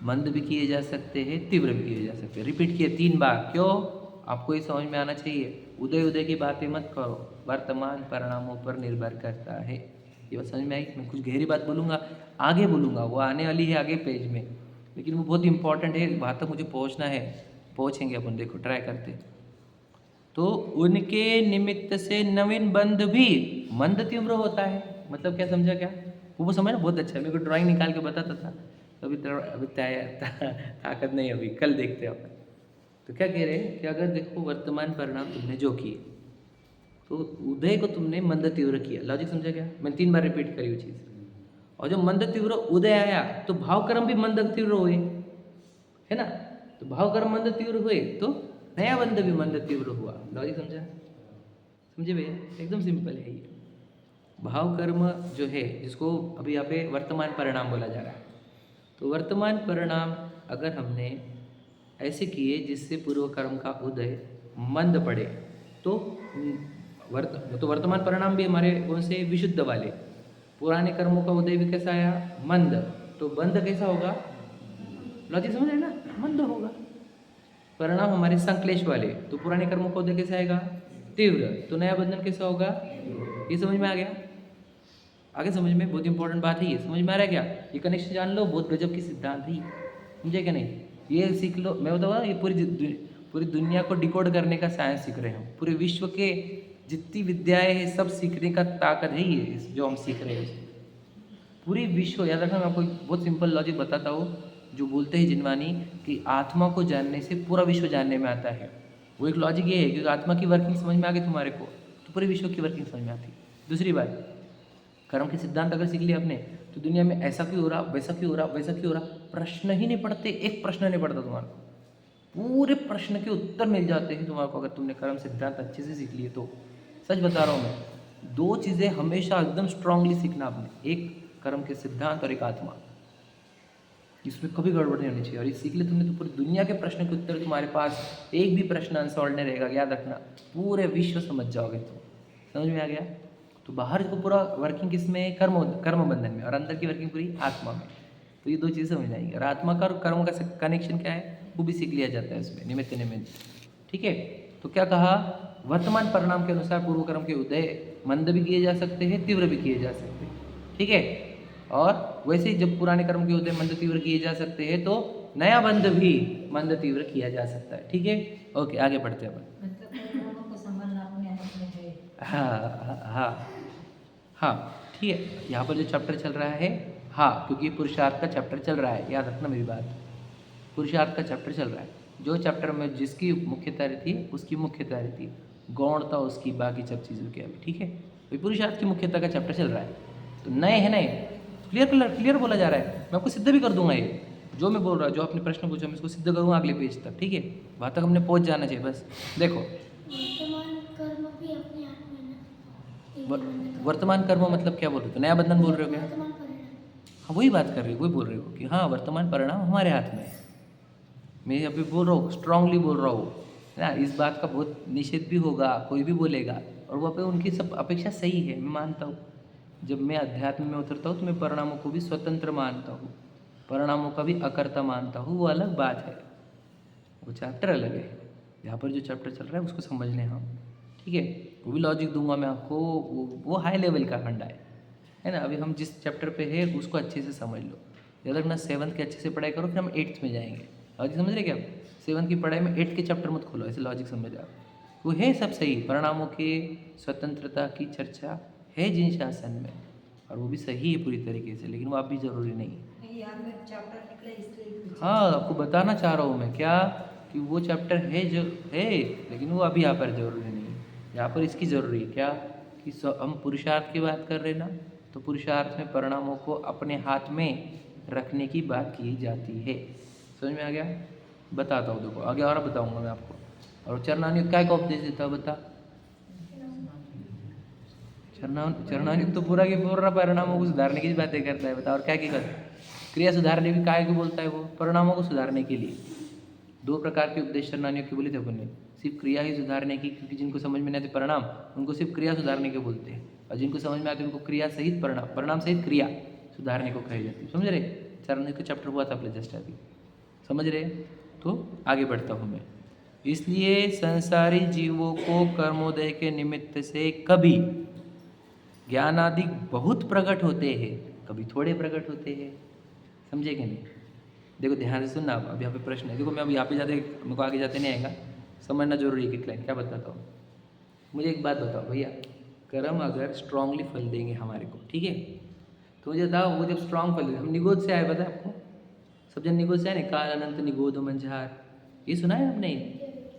मंद भी किए जा सकते हैं, तीव्र भी किए जा सकते हैं। रिपीट किए 3 बार। क्यों? आपको ये समझ में आना चाहिए। उदय उदय की बातें मत करो, वर्तमान परिणामों पर निर्भर करता है। ये बात समझ में आई? मैं कुछ गहरी बात बोलूँगा, आगे बोलूँगा, वो आने वाली है आगे पेज में, लेकिन वो बहुत इंपॉर्टेंट है, वहाँ तक मुझे पहुँचना है। पहुँचेंगे अपन, देखो ट्राई करते। तो उनके निमित्त से नवीन बंध भी मंद तीव्र होता है। मतलब क्या समझा? क्या वो समझ ना? बहुत अच्छा है, मेरे को ड्राइंग निकाल के बताता था, अभी ताकत नहीं, अभी कल देखते हैं अपन। तो क्या कह रहे हैं कि अगर देखो वर्तमान परिणाम तुमने जो किए, तो उदय को तुमने मंद तीव्र किया। लॉजिक समझा क्या? मैं 3 बार रिपीट करी वो चीज़। और जो मंद तीव्र उदय आया तो भाव कर्म भी मंद तीव्र हुए, है ना? तो भाव कर्म मंद तीव्र हुए तो नया बंध भी मंद तीव्र हुआ। लॉजिक समझा? समझे भैया? एकदम सिंपल है ये। भाव कर्म जो है, जिसको अभी यहाँ पे वर्तमान परिणाम बोला जा रहा है, तो वर्तमान परिणाम अगर हमने ऐसे किए जिससे पूर्व कर्म का उदय मंद पड़े, तो वर्तमान परिणाम भी हमारे कौन से? विशुद्ध वाले। पुराने कर्मों का उदय भी कैसा आया? मंद। तो बंध कैसा होगा? लॉजिक समझ रहे ना? मंद होगा। परिणाम हमारे संक्लेश वाले, तो पुराने कर्मों का उदय कैसा आएगा? तीव्र। तो नया बंधन कैसा होगा? ये समझ में आ गया? आगे समझ में? बहुत इंपॉर्टेंट बात है ये। समझ में आ रहा है क्या? ये कनेक्शन जान लो, बहुत गजब की सिद्धांत है, समझे क्या नहीं? ये सीख लो। मैं बताऊँ ना, ये पूरी दुनिया को डिकोड करने का साइंस सीख रहे हैं। पूरे विश्व के जितनी विद्याएं हैं सब सीखने का ताकत है ये, जो हम सीख रहे हैं। पूरी विश्व, याद रखना, मैं आपको बहुत सिंपल लॉजिक बताता हूँ, जो बोलते हैं जिनवानी कि आत्मा को जानने से पूरा विश्व जानने में आता है। वो एक लॉजिक ये है, क्योंकि आत्मा की वर्किंग समझ में आ गई तुम्हारे को, तो पूरे विश्व की वर्किंग समझ में आती। दूसरी बात, कर्म के सिद्धांत अगर सीख लिया आपने, तो दुनिया में ऐसा क्यों हो रहा, वैसा क्यों हो रहा, वैसा क्यों हो रहा, प्रश्न ही नहीं पड़ते। एक प्रश्न नहीं पड़ता तुम्हारे को, पूरे प्रश्न के उत्तर मिल जाते हैं तुम्हारे को, अगर तुमने कर्म सिद्धांत अच्छे से सीख लिए तो। सच बता रहा हूँ मैं। 2 चीज़ें हमेशा एकदम स्ट्रांगली सीखना आपने, एक कर्म के सिद्धांत और एक आत्मा। इसमें कभी गड़बड़ नहीं होनी चाहिए, और ये सीख ले तुमने तो पूरी दुनिया के प्रश्न के उत्तर तुम्हारे पास, एक भी प्रश्न अनसॉल्व नहीं रहेगा। याद रखना, पूरे विश्व समझ जाओगे तुम। समझ में आ गया? तो बाहर को पूरा वर्किंग किसमें? कर्म बंधन में, और अंदर की वर्किंग पूरी आत्मा में। तो ये 2 चीज़ें समझ आएंगी। और आत्मा का और कर्म का कनेक्शन क्या है, वो भी सीख लिया जाता है उसमें, निमित्त निमित्त। ठीक है? तो क्या कहा? वर्तमान परिणाम के अनुसार पूर्व कर्म के उदय मंद भी किए जा सकते हैं, तीव्र भी किए जा सकते हैं। ठीक है? और वैसे ही जब पुराने कर्म के उदय मंद तीव्र किए जा सकते हैं, तो नया बंध भी मंद तीव्र किया जा सकता है। ठीक है? ओके, आगे बढ़ते हैं अपन। हाँ, ठीक है। यहाँ पर जो चैप्टर चल रहा है, हाँ, क्योंकि पुरुषार्थ का चैप्टर चल रहा है, याद रखना मेरी बात। पुरुषार्थ का चैप्टर चल रहा है। जो चैप्टर में जिसकी मुख्यता रहती है उसकी मुख्यता रहती है, गौणता उसकी बाकी सब चीज़ों की अभी। ठीक है? तो पुरुषार्थ की मुख्यता का चैप्टर चल रहा है। तो नए है नए, क्लियर बोला जा रहा है। मैं आपको सिद्ध भी कर दूंगा, ये जो मैं बोल रहा हूँ, जो आपने प्रश्न पूछा मैं इसको सिद्ध करूँगा अगले पेज तक। ठीक है? वहाँ तक हमने पहुँच जाना चाहिए बस। देखो, वर्तमान कर्म मतलब क्या बोल रहे हो? नया बंधन बोल रहे हो क्या? हाँ, वही बात कर रही हो, वही बोल रहे हो कि हाँ, वर्तमान परिणाम हमारे हाथ में है। मैं अभी बोल रहा हूँ, स्ट्रांगली बोल रहा हूँ ना। इस बात का बहुत निषेध भी होगा, कोई भी बोलेगा, और वहाँ पे उनकी सब अपेक्षा सही है, मैं मानता हूँ। जब मैं अध्यात्म में उतरता हूँ तो मैं परिणामों को भी स्वतंत्र मानता हूँ, परिणामों का भी अकर्ता मानता हूँ, वो अलग बात है, वो चैप्टर अलग है। यहाँ पर जो चैप्टर चल रहा है उसको समझ लें हम। ठीक है? वो भी लॉजिक दूंगा मैं आपको, वो हाई लेवल का फंडा है ना। अभी हम जिस चैप्टर पे है उसको अच्छे से समझ लो। याद रखना, 7th के अच्छे से पढ़ाई करो, फिर हम 8th में जाएंगे। लॉजिक समझ रहे क्या आप? 7th की पढ़ाई में 8th के चैप्टर मत खोलो, ऐसे लॉजिक समझ आप। वो है सब सही, परिणामों के स्वतंत्रता की चर्चा है जिन शासन में, और वो भी सही है पूरी तरीके से, लेकिन वो आप भी ज़रूरी नहीं है। हाँ, आपको बताना चाह रहा हूँ मैं क्या, कि वो चैप्टर है जो है, लेकिन वो अभी यहाँ पर ज़रूरी नहीं है। यहाँ पर इसकी ज़रूरी है क्या, कि हम पुरुषार्थ की बात कर रहे हैं ना, तो पुरुषार्थ में परिणामों को अपने हाथ में रखने की बात की जाती है। समझ में आ गया? बताता हूँ, देखो आगे और बताऊंगा मैं आपको। और चरणानुयुक्त क्या का उपदेश देता है बता। चरणानुयुक्त तो पूरा की पूरा परिणामों को सुधारने की बातें करता है, बता। और क्या की करता है? क्रिया सुधारने की काय को बोलता है वो, परिणामों को सुधारने के लिए। दो प्रकार के उपदेश चरणानुयुक्त के बोले थे अपन ने, सिर्फ क्रिया ही सुधारने की, क्योंकि जिनको समझ में नहीं आते परिणाम, उनको सिर्फ क्रिया सुधारने के बोलते हैं, और जिनको समझ में आते उनको क्रिया सहित परिणाम, परिणाम सहित क्रिया सुधारने को कही जाती है। समझ रहे? चरणानुयुक्त का चैप्टर हुआ था अपने जस्ट अभी, समझ रहे? तो आगे बढ़ता हूँ मैं। इसलिए संसारी जीवों को कर्मोदय के निमित्त से कभी ज्ञान आदि बहुत प्रकट होते हैं, कभी थोड़े प्रकट होते हैं। समझे कि नहीं? देखो ध्यान से सुनना। अब यहाँ पे प्रश्न है, देखो मैं अब यहाँ पे जाते, मेरे को आगे जाते नहीं आएगा, समझना जरूरी है कि क्लाइन क्या बताता हूँ। मुझे एक बात बताओ भैया, कर्म अगर स्ट्रांगली फल देंगे हमारे को, ठीक है, तो मुझे बताओ वो जब स्ट्रांग फल देंगे, हम निगोद से आए, पता है आपको? सब जन निगोद से आए ना, काल अनंत निगोद मंझार, ये सुना है आपने?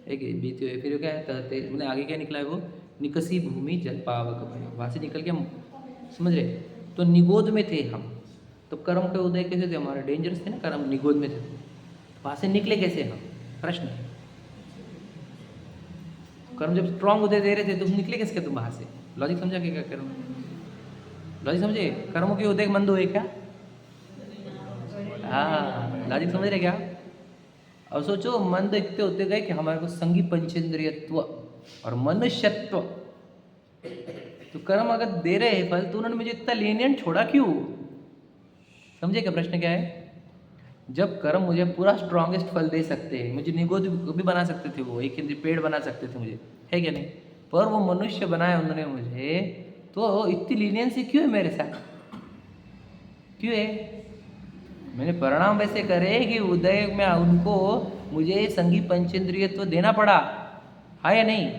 एक बीते हुए, फिर क्या है कहते, मैंने आगे क्या निकला है वो, निकसी भूमि जल पावक भय, वहाँ से निकल के हम, समझ रहे? तो निगोद में थे हम, तो कर्म के उदय कैसे थे हमारे? डेंजरस थे ना कर्म, निगोद में थे, वहाँ से निकले कैसे हम? प्रश्न है। कर्म जब स्ट्रांग उदय दे रहे थे तो निकले कैसे तुम वहाँ से? लॉजिक समझा क्या कर्म? लॉजिक समझे? कर्मों के उदय मंद हुए क्या? हाँ, लॉजिक समझ रहे क्या? अब सोचो मंद इतने होते गए कि हमारे को संगी पंचेंद्रियत्व और मनुष्यत्व, तो कर्म अगर दे रहे हैं फल, तो उन्होंने मुझे इतना लीनियंट छोड़ा क्यों? समझे क्या प्रश्न क्या है? जब कर्म मुझे पूरा स्ट्रॉन्गेस्ट फल दे सकते हैं, मुझे निगोद भी बना सकते थे, वो एक इंद्रिय पेड़ बना सकते थे मुझे, है क्या नहीं? पर वो मनुष्य बनाया उन्होंने मुझे, तो इतनी लीनियंसी क्यों है मेरे साथ? क्यों है? मैंने परिणाम वैसे करे कि उदय में उनको मुझे संगी पंचेंद्रियत्व देना पड़ा, है या नहीं?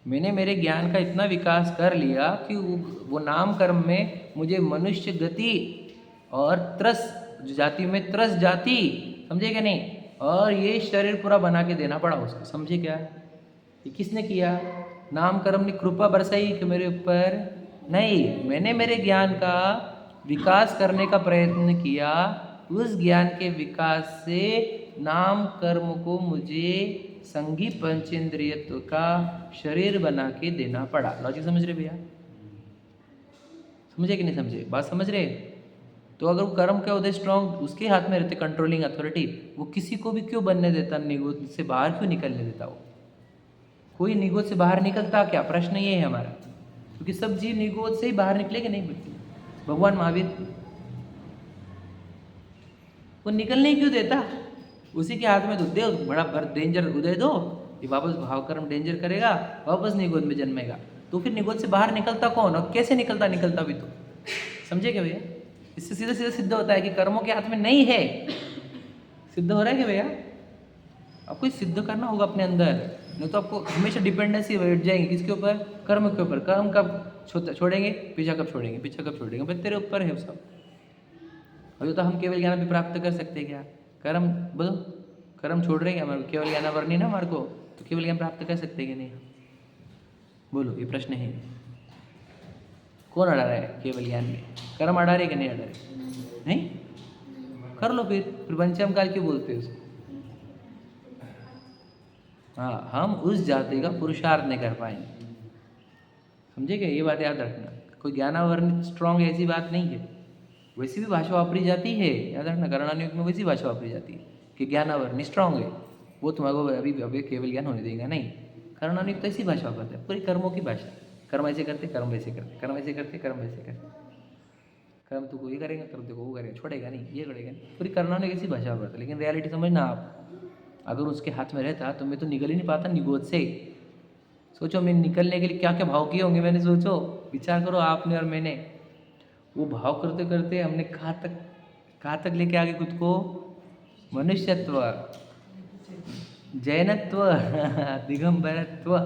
मैंने मेरे ज्ञान का इतना विकास कर लिया कि वो नाम कर्म में मुझे मनुष्य गति और त्रस जाति में त्रस जाति, समझे क्या नहीं? और ये शरीर पूरा बना के देना पड़ा उसको, समझे क्या? ये किसने किया? नाम कर्म ने कृपा बरसाई कि मेरे ऊपर? नहीं, मैंने मेरे ज्ञान का विकास करने का प्रयत्न किया, उस ज्ञान के विकास से नाम कर्म को मुझे संगी पंचेंद्रियत्व का शरीर बना के देना पड़ा। लॉजिक समझ रहे भैया? समझे कि नहीं समझे? बात समझ रहे? तो अगर वो कर्म का उदय स्ट्रॉन्ग उसके हाथ में रहते, कंट्रोलिंग अथॉरिटी, वो किसी को भी क्यों बनने देता? निगोद से बाहर क्यों निकलने देता? वो कोई निगोद से बाहर निकलता क्या? प्रश्न ये है हमारा, क्योंकि सब जीव निगोद से ही बाहर निकलेंगे नहीं। भगवान महावीर वो निकलने क्यों देता? उसी के हाथ में तो दे, बड़ा डेंजर उदय दो, ये वापस भाव कर्म डेंजर करेगा, वापस निगोद में जन्मेगा, तो फिर निगोद से बाहर निकलता कौन और कैसे निकलता? निकलता भी तो, समझे क्या भैया? इससे सीधा सीधा सिद्ध होता है कि कर्मों के हाथ में नहीं है। सिद्ध हो रहा है क्या भैया? आपको ही सिद्ध करना होगा अपने अंदर, नहीं तो आपको हमेशा डिपेंडेंसी बैठ जाएंगे किसके ऊपर? कर्म के ऊपर। कर्म कब छोड़ेंगे? पीछा कब छोड़ेंगे? पीछा कब छोड़ेंगे? भाई तेरे ऊपर है वो सब। अभी तो हम केवल ज्ञान भी प्राप्त कर सकते हैं क्या? कर्म बोलो, कर्म छोड़ रहे हैं हमारे केवल ज्ञान वर्णी ना हमारे को, तो केवल ज्ञान प्राप्त कर सकते हैं कि नहीं? बोलो, ये प्रश्न है। कौन अड़ा रहा है केवल ज्ञान में? कर्म अड़ा रहे कि नहीं अड़ा रहे? नहीं कर लो फिर पंचम काल क्यों बोलते हैं उसको? हाँ, हम उस जाति का पुरुषार्थ नहीं कर पाएंगे, समझे क्या? ये बात याद रखना। कोई ज्ञानावरण स्ट्रांग ऐसी बात नहीं है, वैसी भी भाषा वापरी जाती है, याद रखना। कर्णानुयुक्त में वैसी भाषा वापरी जाती है कि ज्ञानावरण स्ट्रांग है, वो तुम्हारे को अभी अभी केवल ज्ञान होने देगा नहीं। कर्णानुयुक्त ऐसी भाषा वापरते हैं, पूरी कर्मों की भाषा। कर्म ऐसे करते, कर्म वैसे करते, कर्म ऐसे करते, कर्म वैसे करते। कर्म तो कोई करेगा, कर्म तो वो करेगा, छोड़ेगा नहीं, ये करेगा नहीं। पूरी कर्णानुयुक्त ऐसी भाषा वापरते, लेकिन रियलिटी समझना आप, अगर उसके हाथ में रहता तो मैं तो निकल ही नहीं पाता निगोद से। सोचो मैं निकलने के लिए क्या क्या भाव किए होंगे मैंने, सोचो, विचार करो आपने और मैंने। वो भाव करते करते हमने कहाँ तक लेके आगे खुद को? मनुष्यत्व, जैनत्व, दिगंबरत्व,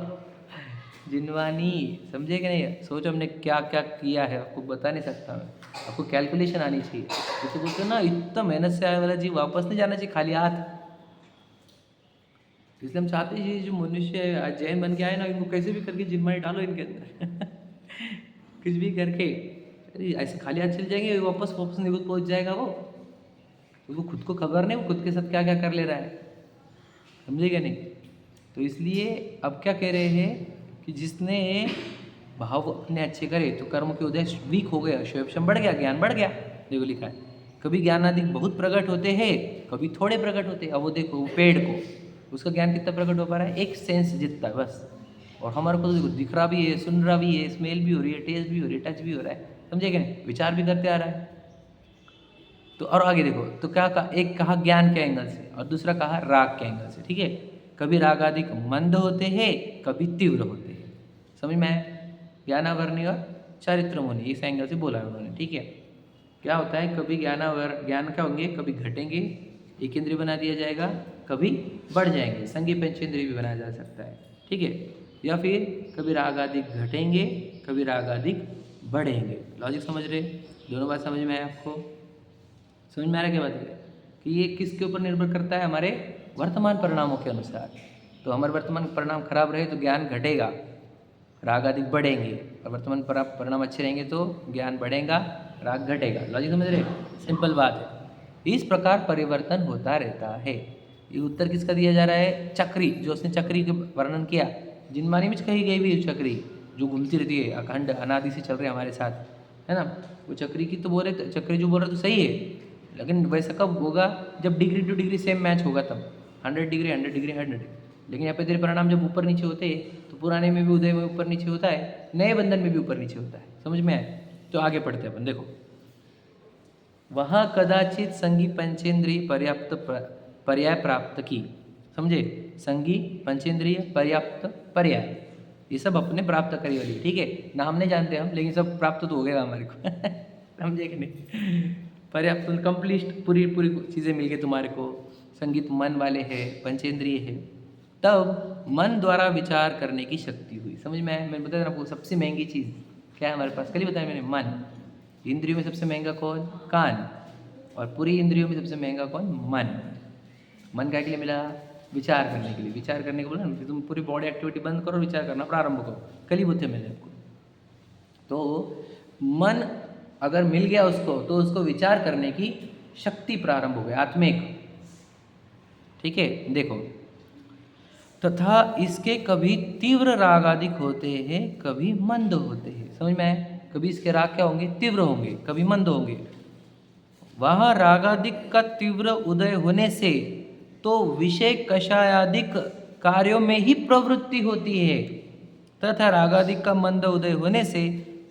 जिनवानी, समझे कि नहीं? सोचो हमने क्या क्या किया है, आपको बता नहीं सकता मैं, आपको कैलकुलेशन आनी चाहिए। जैसे बोलते हो ना, इतना मेहनत से आया वाला जीव वापस नहीं जाना चाहिए खाली हाथ। इसलिए हम चाहते हैं ये जो मनुष्य है जैन बन के आए ना, इनको कैसे भी करके जिनमानी डालो इनके अंदर कुछ भी करके, ऐसे खाली हाथ चल जाएंगे, वापस निगुत पहुंच जाएगा वो। उसको खुद को खबर नहीं वो खुद के साथ क्या क्या कर ले रहा है, समझेगा नहीं। तो इसलिए अब क्या कह रहे हैं कि जिसने भाव अपने अच्छे करे तो कर्म के उदय वीक हो गया, शोभशम बढ़ गया, ज्ञान बढ़ गया। देखो लिखा है कभी ज्ञान आदि बहुत प्रकट होते हैं, कभी थोड़े प्रकट होते हैं। अब वो देखो वो पेड़ को उसका ज्ञान कितना प्रकट हो पा रहा है, एक सेंस जितना बस। और हमारे को तो देखो दिख रहा भी है, सुन रहा भी है, स्मेल भी हो रही है, टेस्ट भी हो रही है, टच भी हो रहा है, समझेगा नहीं, विचार भी करते आ रहा है। तो और आगे देखो तो क्या कहा, एक कहा ज्ञान के एंगल से और दूसरा कहा राग के एंगल से, ठीक है। कभी राग आदि मंद होते हैं, कभी तीव्र होते हैं, समझ में आया। ज्ञानावरणी और चारित्रमुनि इस एंगल से बोला है उन्होंने, ठीक है। क्या होता है, कभी ज्ञान क्या होंगे, कभी घटेंगे, एक इंद्रिय बना दिया जाएगा, कभी बढ़ जाएंगे, संगी पंचेंद्रिय भी बनाया जा सकता है, ठीक है। या फिर कभी राग आदि घटेंगे, कभी राग आदि बढ़ेंगे। लॉजिक समझ रहे, दोनों बात समझ में आए आपको, समझ में आ रहा क्या बात है कि ये किसके ऊपर निर्भर करता है, हमारे वर्तमान परिणामों के अनुसार। तो हमारे वर्तमान परिणाम खराब रहे तो ज्ञान घटेगा, राग आदि बढ़ेंगे, और वर्तमान परिणाम अच्छे रहेंगे तो ज्ञान बढ़ेगा, राग घटेगा। लॉजिक समझ रहे, सिंपल बात है। इस प्रकार परिवर्तन होता रहता है। ये उत्तर किसका दिया जा रहा है, चक्री, जो उसने चक्री का वर्णन किया, जिनमानी में कही गई भी चक्री जो घूमती रहती है, अखंड अनादि से चल रहे हमारे साथ, है ना। वो चक्री की तो बोल रहे, चक्री जो बोल रहे तो सही है, लेकिन वैसा कब होगा, जब degree two degree same match होगा तब, 100 डिग्री 100 डिग्री 100। लेकिन यहाँ पे तेरे परिणाम जब ऊपर नीचे होते हैं तो पुराने में भी उदय में ऊपर नीचे होता है, नए बंधन में भी ऊपर नीचे होता है, समझ में आए। तो आगे पढ़ते हैं अपन, देखो वहाँ कदाचित संगी पंचेंद्रिय पर्याप्त पर्याय प्राप्त की, समझे, संगी पंचेंद्रिय पर्याप्त पर्याय ये सब अपने प्राप्त करी वाली, ठीक है। नाम नहीं जानते हम, लेकिन सब प्राप्त तो हो गया हमारे को समझे कि नहीं, पर्याप्त कंप्लीट पूरी पूरी चीज़ें मिल गई तुम्हारे को। संगीत मन वाले है, पंचेंद्रिय है, तब मन द्वारा विचार करने की शक्ति हुई, समझ में आया। मैंने बताया आपको सबसे महंगी चीज़ क्या है हमारे पास, कल ही बताया मैंने, मन। इंद्रियों में सबसे महंगा कौन, कान, और पूरी इंद्रियों में सबसे महंगा कौन, मन। मन क्या के लिए मिला, विचार करने के लिए। विचार करने को बोला ना, तुम पूरी बॉडी एक्टिविटी बंद करो, विचार करना प्रारंभ करो, कल ही बोलते मैंने आपको। तो मन अगर मिल गया उसको, तो उसको विचार करने की शक्ति प्रारंभ हो गई, आत्मिक, ठीक है। देखो तथा इसके कभी तीव्र राग आदिक होते हैं, कभी मंद होते हैं, समझ में आए। कभी इसके राग क्या होंगे, तीव्र होंगे, कभी मंद होंगे। वह रागादिक का तीव्र उदय होने से तो विषय कषायादिक कार्यों में ही प्रवृत्ति होती है, तथा रागादिक का मंद उदय होने से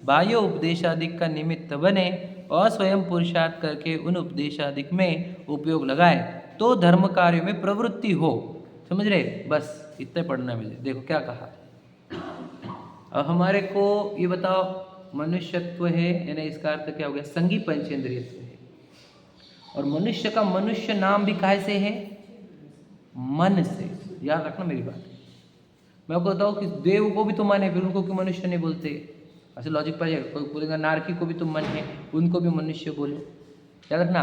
बाह्य उपदेशादिक का निमित्त बने और स्वयं पुरुषार्थ करके उन उपदेशादिक में उपयोग लगाए तो धर्म कार्यों में प्रवृत्ति हो, समझ रहे। बस इतना पढ़ना मुझे। देखो क्या कहा, अब हमारे को ये बताओ, मनुष्यत्व है, यानी इसका अर्थ क्या हो गया, संगी पंचेंद्रियत्व है। और मनुष्य का मनुष्य नाम भी काहे से है, मन से, याद रखना मेरी बात। मैं आपको बताऊँ कि देव को भी तो मन है, फिर उनको क्यों मनुष्य नहीं बोलते, ऐसे लॉजिक पर जाएगा। कोई बोलेगा नारकी को भी तो मन है, उनको भी मनुष्य बोलो। याद रखना,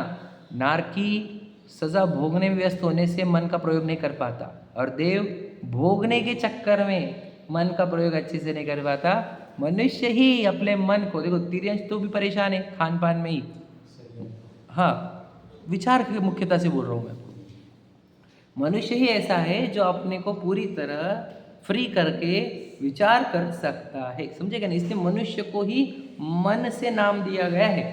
नारकी सजा भोगने में व्यस्त होने से मन का प्रयोग नहीं कर पाता, और देव भोगने के चक्कर में मन का प्रयोग अच्छे से नहीं कर पाता। मनुष्य ही अपने मन को, देखो तिर्यंश तो भी परेशान है खान पान में ही, हाँ विचार की मुख्यता से बोल रहा हूँ मैं आपको। मनुष्य ही ऐसा है जो अपने को पूरी तरह फ्री करके विचार कर सकता है, समझेगा ना। इसलिए मनुष्य को ही मन से नाम दिया गया है।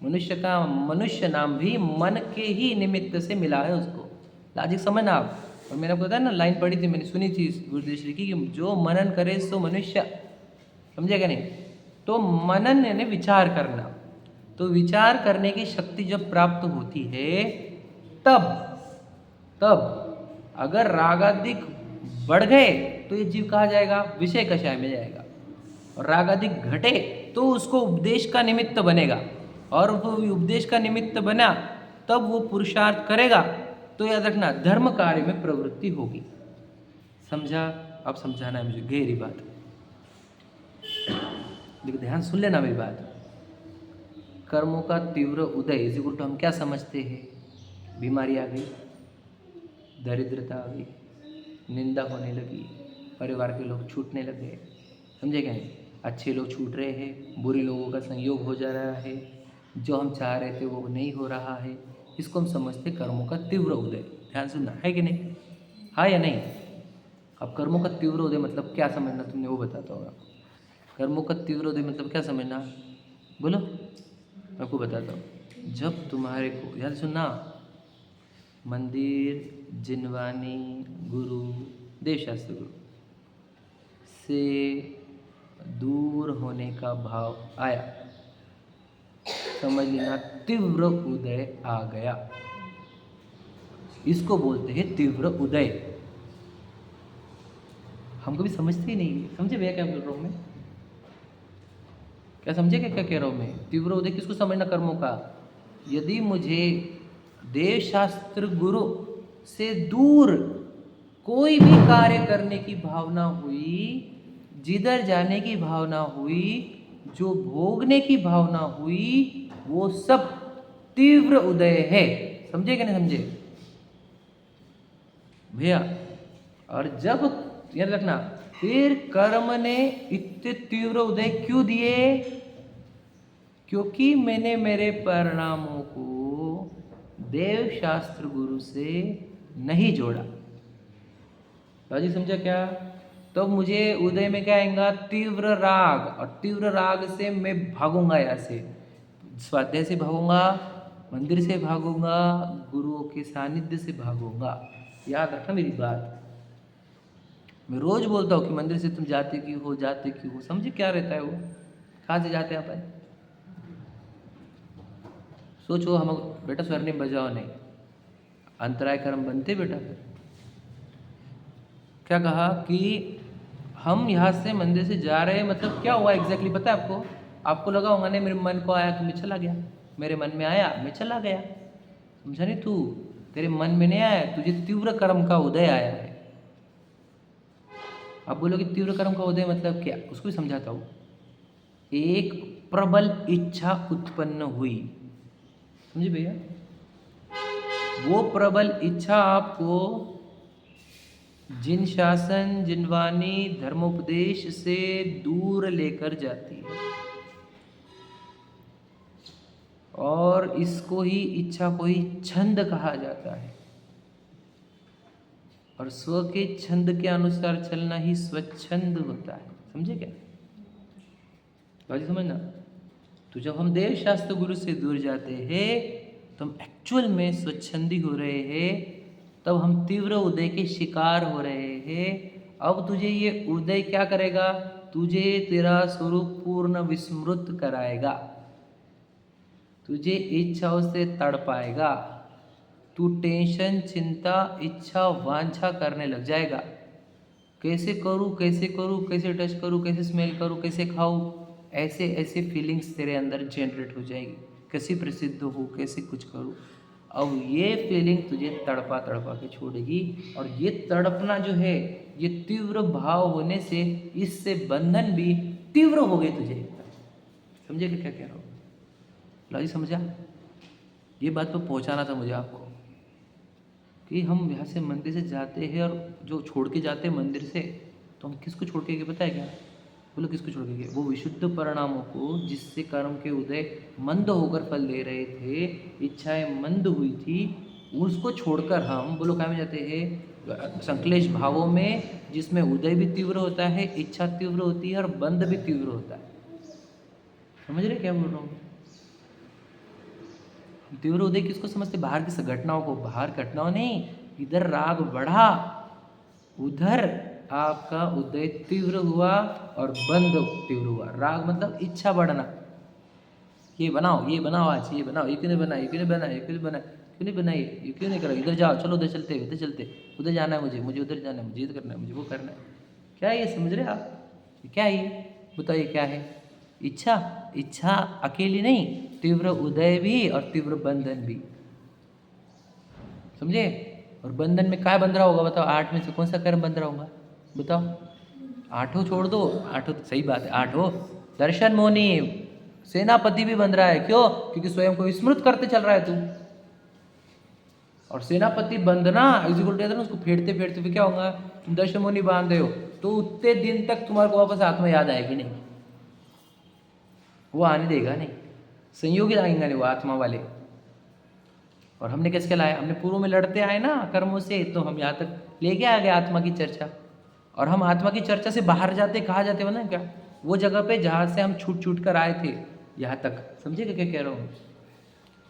मनुष्य का मनुष्य नाम भी मन के ही निमित्त से मिला है उसको, लॉजिक समझना आप। और मैंने आपको बताया ना, लाइन पढ़ी थी मैंने, सुनी थी गुरुदेव की, कि जो मनन करे सो मनुष्य, समझेगा नहीं। तो मनन यानी विचार करना, तो विचार करने की शक्ति जब प्राप्त होती है तब अगर रागादिक बढ़ गए तो ये जीव कहा जाएगा, विषय कषाय में जाएगा। और रागादिक घटे तो उसको उपदेश का निमित्त बनेगा, और वो उपदेश का निमित्त बना तब वो पुरुषार्थ करेगा। तो याद रखना, धर्म कार्य में प्रवृत्ति होगी। समझा, अब समझाना है मुझे गहरी बात, देखो ध्यान सुन लेना मेरी बात। कर्मों का तीव्र उदय इसी को हम क्या समझते हैं, बीमारी आ गई, दरिद्रता आ गई, निंदा होने लगी, परिवार के लोग छूटने लगे, समझे क्या नहीं, अच्छे लोग छूट रहे हैं, बुरे लोगों का संयोग हो जा रहा है, जो हम चाह रहे थे वो नहीं हो रहा है, इसको हम समझते कर्मों का तीव्र उदय। ध्यान सुनना, है कि नहीं? हाँ या नहीं? अब कर्मों का तीव्र उदय मतलब क्या समझना तुमने, वो बताता हूँ आपको। कर्मों का तीव्र उदय मतलब क्या समझना, बोलो, मैं आपको बताता हूँ। जब तुम्हारे को, ध्यान सुनना, मंदिर, जिनवानी, गुरु, देवशास्त्र गुरु से दूर होने का भाव आया, समझ लेना तीव्र उदय आ गया। इसको बोलते हैं तीव्र उदय। हम कभी समझते ही नहीं। समझे भैया क्या बोल रहा हूँ मैं? क्या समझे क्या कह रहा हूँ मैं? तीव्र उदय किसको समझना कर्मों का? यदि मुझे देव शास्त्र गुरु से दूर कोई भी कार्य करने की भावना हुई, जिधर जाने की भावना हुई, जो भोगने की भावना हुई, वो सब तीव्र उदय है। समझे कि नहीं समझे भैया? और जब याद रखना, फिर कर्म ने इतने तीव्र उदय क्यों दिए? क्योंकि मैंने मेरे परिणामों को देव शास्त्र गुरु से नहीं जोड़ा। राजी समझा क्या? तो मुझे उदय में क्या आएगा? तीव्र राग, और तीव्र राग से मैं भागूंगा, यहाँ से स्वाध्याय से भागूंगा, मंदिर से भागूंगा, गुरुओं के सानिध्य से भागूंगा। याद रखना मेरी बात। मैं रोज बोलता हूँ कि मंदिर से तुम जाते क्यों हो, जाते क्यों हो? समझे क्या रहता है वो? कहाँ से जाते हैं अपन? सोचो, हम बेटा स्वर्णिम बजाओ नहीं, अंतराय कर्म बनते बेटा। फिर क्या कहा कि हम यहाँ से मंदिर से जा रहे हैं, मतलब क्या हुआ एग्जैक्टली पता है आपको? आपको लगा होगा नहीं मेरे मन को आया तो मैं चला गया, मेरे मन में आया मैं चला गया। समझा नहीं? तू तेरे मन में नहीं आया, तुझे तीव्र कर्म का उदय आया है। आप बोलोगे तीव्र कर्म का उदय मतलब क्या? उसको भी समझाता हूँ। एक प्रबल इच्छा उत्पन्न हुई, समझे भैया? वो प्रबल इच्छा आपको जिन शासन, जिनवानी, धर्मोपदेश से दूर लेकर जाती है, और इसको ही, इच्छा को ही छंद कहा जाता है। और स्व के छंद के अनुसार चलना ही स्वच्छंद होता है। समझे क्या? बाजी समझना। तो जब हम देव शास्त्र गुरु से दूर जाते हैं तो हम एक्चुअल में स्वच्छंदी हो रहे हैं, तब हम तीव्र उदय के शिकार हो रहे हैं। अब तुझे ये उदय क्या करेगा? तुझे तेरा स्वरूप पूर्ण विस्मृत कराएगा, तुझे इच्छाओं से तड़पाएगा, तू टेंशन, चिंता, इच्छा, वांछा करने लग जाएगा। कैसे करूँ, कैसे करूँ, कैसे टच करूँ, कैसे स्मेल करूँ, कैसे खाऊँ, ऐसे ऐसे फीलिंग्स तेरे अंदर जनरेट हो जाएगी। कैसे प्रसिद्ध हो, कैसे कुछ करूँ। अब ये फीलिंग तुझे तड़पा तड़पा के छोड़ेगी, और ये तड़पना जो है, ये तीव्र भाव होने से इससे बंधन भी तीव्र हो गए तुझे। समझे क्या कह रहा हूँ? लाजी समझा? ये बात तो पहुँचाना था मुझे आपको, कि हम यहाँ से मंदिर से जाते हैं, और जो छोड़ के जाते हैं मंदिर से, तो हम किसको छोड़ के गए पता है क्या? बोलो किसको छोड़ के गए? वो विशुद्ध परिणामों को, जिससे कर्म के उदय मंद होकर फल दे रहे थे, इच्छाएं मंद हुई थी, उसको छोड़कर हम बोलो क्या में जाते हैं? संक्लेश भावों में, जिसमें उदय भी तीव्र होता है, इच्छा तीव्र होती है, और बंध भी तीव्र होता है। समझ रहे क्या बोल रहा हूँ? तीव्र उदय किसको समझते? बाहर की घटनाओं को। बाहर घटनाओं नहीं, इधर राग बढ़ा, उधर आपका उदय तीव्र हुआ और बंद तीव्र हुआ। राग मतलब इच्छा बढ़ना, ये बनाओ, ये बनाओ, आज ये बनाओ, ये क्यों नहीं बना, ये क्यों नहीं बना, ये क्यों नहीं बना, क्यों नहीं बनाई, ये क्यों नहीं करा, इधर जाओ, चलो उधर चलते, उधर चलते, उधर जाना है मुझे उधर जाना है, मुझे ये करना है, मुझे वो करना है। क्या है ये? समझ रहे आप? क्या है ये? बताइए क्या है? इच्छा। इच्छा अकेली नहीं, तीव्र उदय भी और तीव्र बंधन भी। समझे? और बंधन में क्या बंध रहा होगा बताओ? 8 में से कौन सा कर्म बंध रहा होगा बताओ? 8 छोड़ दो, 8 तो सही बात है, 8 दर्शन मोनी, सेनापति भी बंध रहा है। क्यों? क्योंकि स्वयं को विस्मृत करते चल रहा है तू। और सेनापति बंधना एग्जीक्यूटिव उसको फेंटते फेंटते फिर क्या होगा? तुम दर्शन मोनी बांध रहे हो तो उतने दिन तक तुम्हारे को वापस आत्मा याद आएगी नहीं, वो आने देगा नहीं, संयोगी आएंगे नहीं वो आत्मा वाले। और हमने किसके लाया, हमने पूर्व में लड़ते आए ना कर्मों से, तो हम यहाँ तक लेके आ गए आत्मा की चर्चा। और हम आत्मा की चर्चा से बाहर जाते, कहाँ जाते हो ना क्या, वो जगह पे जहाँ से हम छूट छूट कर आए थे यहाँ तक। समझे क्या कह रहा हूँ?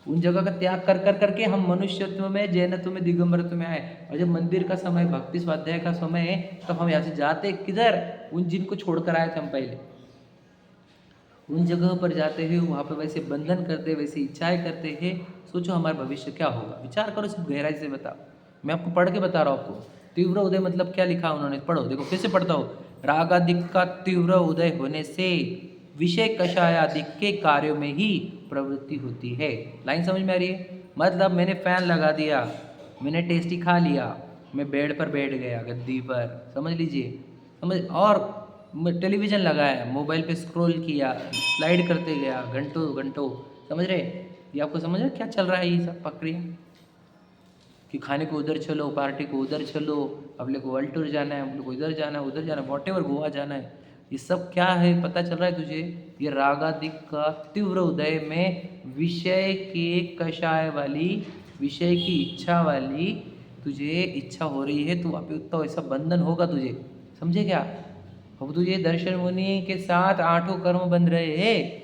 उन जगह का त्याग कर कर करके हम मनुष्यत्व में, जैनत्व में, दिगंबरत्व में आए। और जब मंदिर का समय, भक्ति स्वाध्याय का समय है, तब हम यहाँ से जाते किधर, उन जिनको छोड़कर आए थे हम पहले, उन जगह पर जाते हैं, वहाँ पर वैसे बंधन करते, वैसे इच्छाएं करते हैं। सोचो हमारा भविष्य क्या होगा, विचार करो, सिर्फ गहराई से बताओ। मैं आपको पढ़ के बता रहा हूँ आपको। तीव्र उदय मतलब क्या लिखा उन्होंने, पढ़ो, देखो कैसे पढ़ता हूँ। रागादिक का तीव्र उदय होने से विषय कषायादिक के कार्यों में ही प्रवृत्ति होती है। लाइन समझ में आ रही है? मतलब मैंने फैन लगा दिया, मैंने टेस्टी खा लिया, मैं बेड पर बैठ गया, गद्दी पर, समझ लीजिए, समझ, और टेलीविज़न लगाया, मोबाइल पे स्क्रॉल किया, स्लाइड करते गया घंटों घंटों, समझ रहे? ये आपको समझ रहे क्या चल रहा है ये सब प्रक्रिया, कि खाने को उधर चलो, पार्टी को उधर चलो, अपने को वर्ल्ड टूर जाना है, अपने को इधर जाना है, उधर जाना है, वॉट एवर, गोवा जाना है, ये सब क्या है पता चल रहा है तुझे? ये रागादिक का तीव्र उदय में विषय के कषाय वाली, विषय की इच्छा वाली तुझे इच्छा हो रही है, तो वहाँ पे उतना वैसा बंधन होगा तुझे। समझे क्या? अब तुझे दर्शन मुनि के साथ आठों कर्म बंध रहे हैं।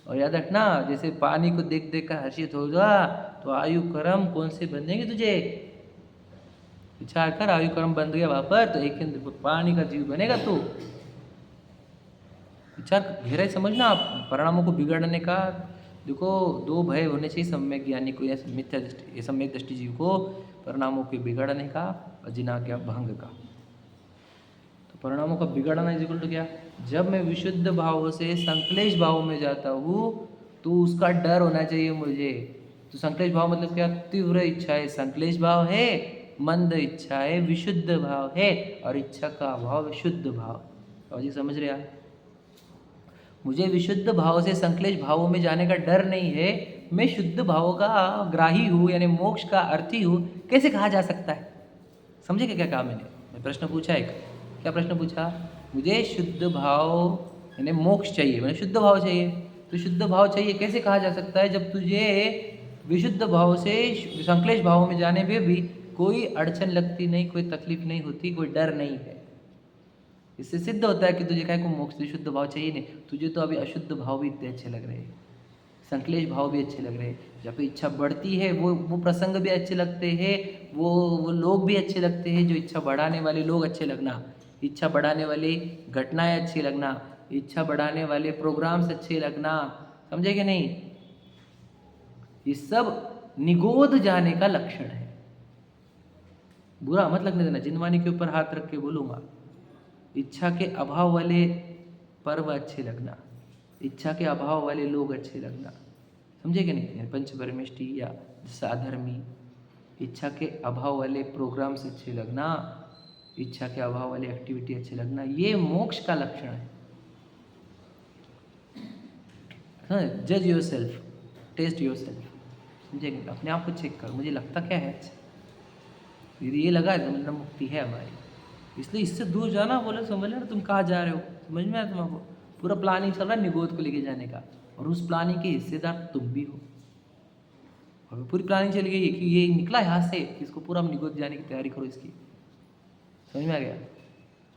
और याद रखना, जैसे पानी को देख देख कर हर्षित होगा, तो आयु कर्म कौन से बंधेंगे तुझे? विचार कर, आयु कर्म बंध गया वहां पर, तो एक पानी का जीव बनेगा तू। विचार गहराई समझना आप, परिणामों को बिगड़ने का। देखो, दो भय होने चाहिए सम्यक ज्ञानी को या मिथ्या दृष्टि, सम्यक दृष्टि जीव को, परिणामों के बिगड़ने का और जिनाज्ञा भंग का। तो परिणामों का बिगड़ना इज इक्वल टू क्या? जब मैं विशुद्ध भाव से संक्लेश भाव में जाता हूँ, तो उसका डर होना चाहिए मुझे। तो संक्लेश भाव मतलब क्या? तीव्र इच्छा है, संक्लेश भाव है, मंद इच्छा है, विशुद्ध भाव है, और इच्छा का अभाव शुद्ध भाव। और जी समझ रहे आप? मुझे विशुद्ध भाव से संक्लेश भावों में जाने का डर नहीं है, मैं शुद्ध भाव का ग्राही हूँ, यानी मोक्ष का अर्थी हूँ। कैसे कहा जा सकता है? समझे क्या कहा मैं प्रश्न पूछा एक, क्या प्रश्न पूछा? मुझे शुद्ध भाव यानी मोक्ष चाहिए, मैंने शुद्ध भाव चाहिए, तो शुद्ध भाव चाहिए कैसे कहा जा सकता है? जब तुझे विशुद्ध भाव से संक्लेश भाव में जाने में भी कोई अड़चन लगती नहीं, कोई तकलीफ नहीं होती, कोई डर नहीं है। इससे सिद्ध होता है कि तुझे क्या को मोक्ष विशुद्ध भाव चाहिए नहीं। तुझे तो अभी अशुद्ध भाव भी इतने अच्छे लग रहे हैं, संक्लेश भाव भी अच्छे लग रहे हैं। जब इच्छा बढ़ती है, वो प्रसंग भी अच्छे लगते हैं, वो लोग भी अच्छे लगते हैं, जो इच्छा बढ़ाने वाले लोग अच्छे लगना, इच्छा बढ़ाने वाली घटनाएं अच्छी लगना, इच्छा बढ़ाने वाले प्रोग्राम्स अच्छे लगना। समझे कि नहीं? ये सब निगोद जाने का लक्षण है। बुरा मत लगने देना, जिनवानी के ऊपर हाथ रख के बोलूँगा। इच्छा के अभाव वाले पर्व अच्छे लगना, इच्छा के अभाव वाले लोग अच्छे लगना। समझे कि नहीं? पंच परमेष्टि या साधर्मी, इच्छा के अभाव वाले प्रोग्राम्स अच्छे लगना, इच्छा के अभाव वाले एक्टिविटी अच्छे लगना, ये मोक्ष का लक्षण है। जज yourself, test yourself. समझे? अपने आप को चेक कर, मुझे लगता क्या है अच्छा, यदि ये लगा है तो मतलब मुक्ति है हमारी। इसलिए इससे दूर जाना, बोले समझ लेना तुम कहाँ जा रहे हो। समझ में आया तुमको? पूरा प्लानिंग चल रहा है निगोद को लेके जाने का, और उस प्लानिंग के हिस्सेदार तुम भी हो। और पूरी प्लानिंग चल गई कि ये निकला यहाँ से, इसको पूरा हम निगोद जाने की तैयारी करो इसकी। समझ में आ गया?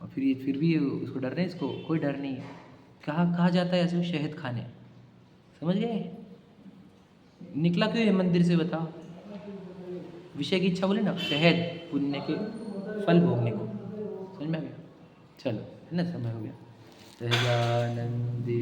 और फिर भी उसको डर रहे हैं, इसको कोई डर नहीं है। कहाँ जाता है ऐसे? शहद खाने। समझ गए? निकला क्यों है मंदिर से बताओ? विषय की इच्छा बोले ना, शहद, पुण्य के फल भोगने को। समझ में आ गया? चलो, है ना, समय हो गया। सहजानंदी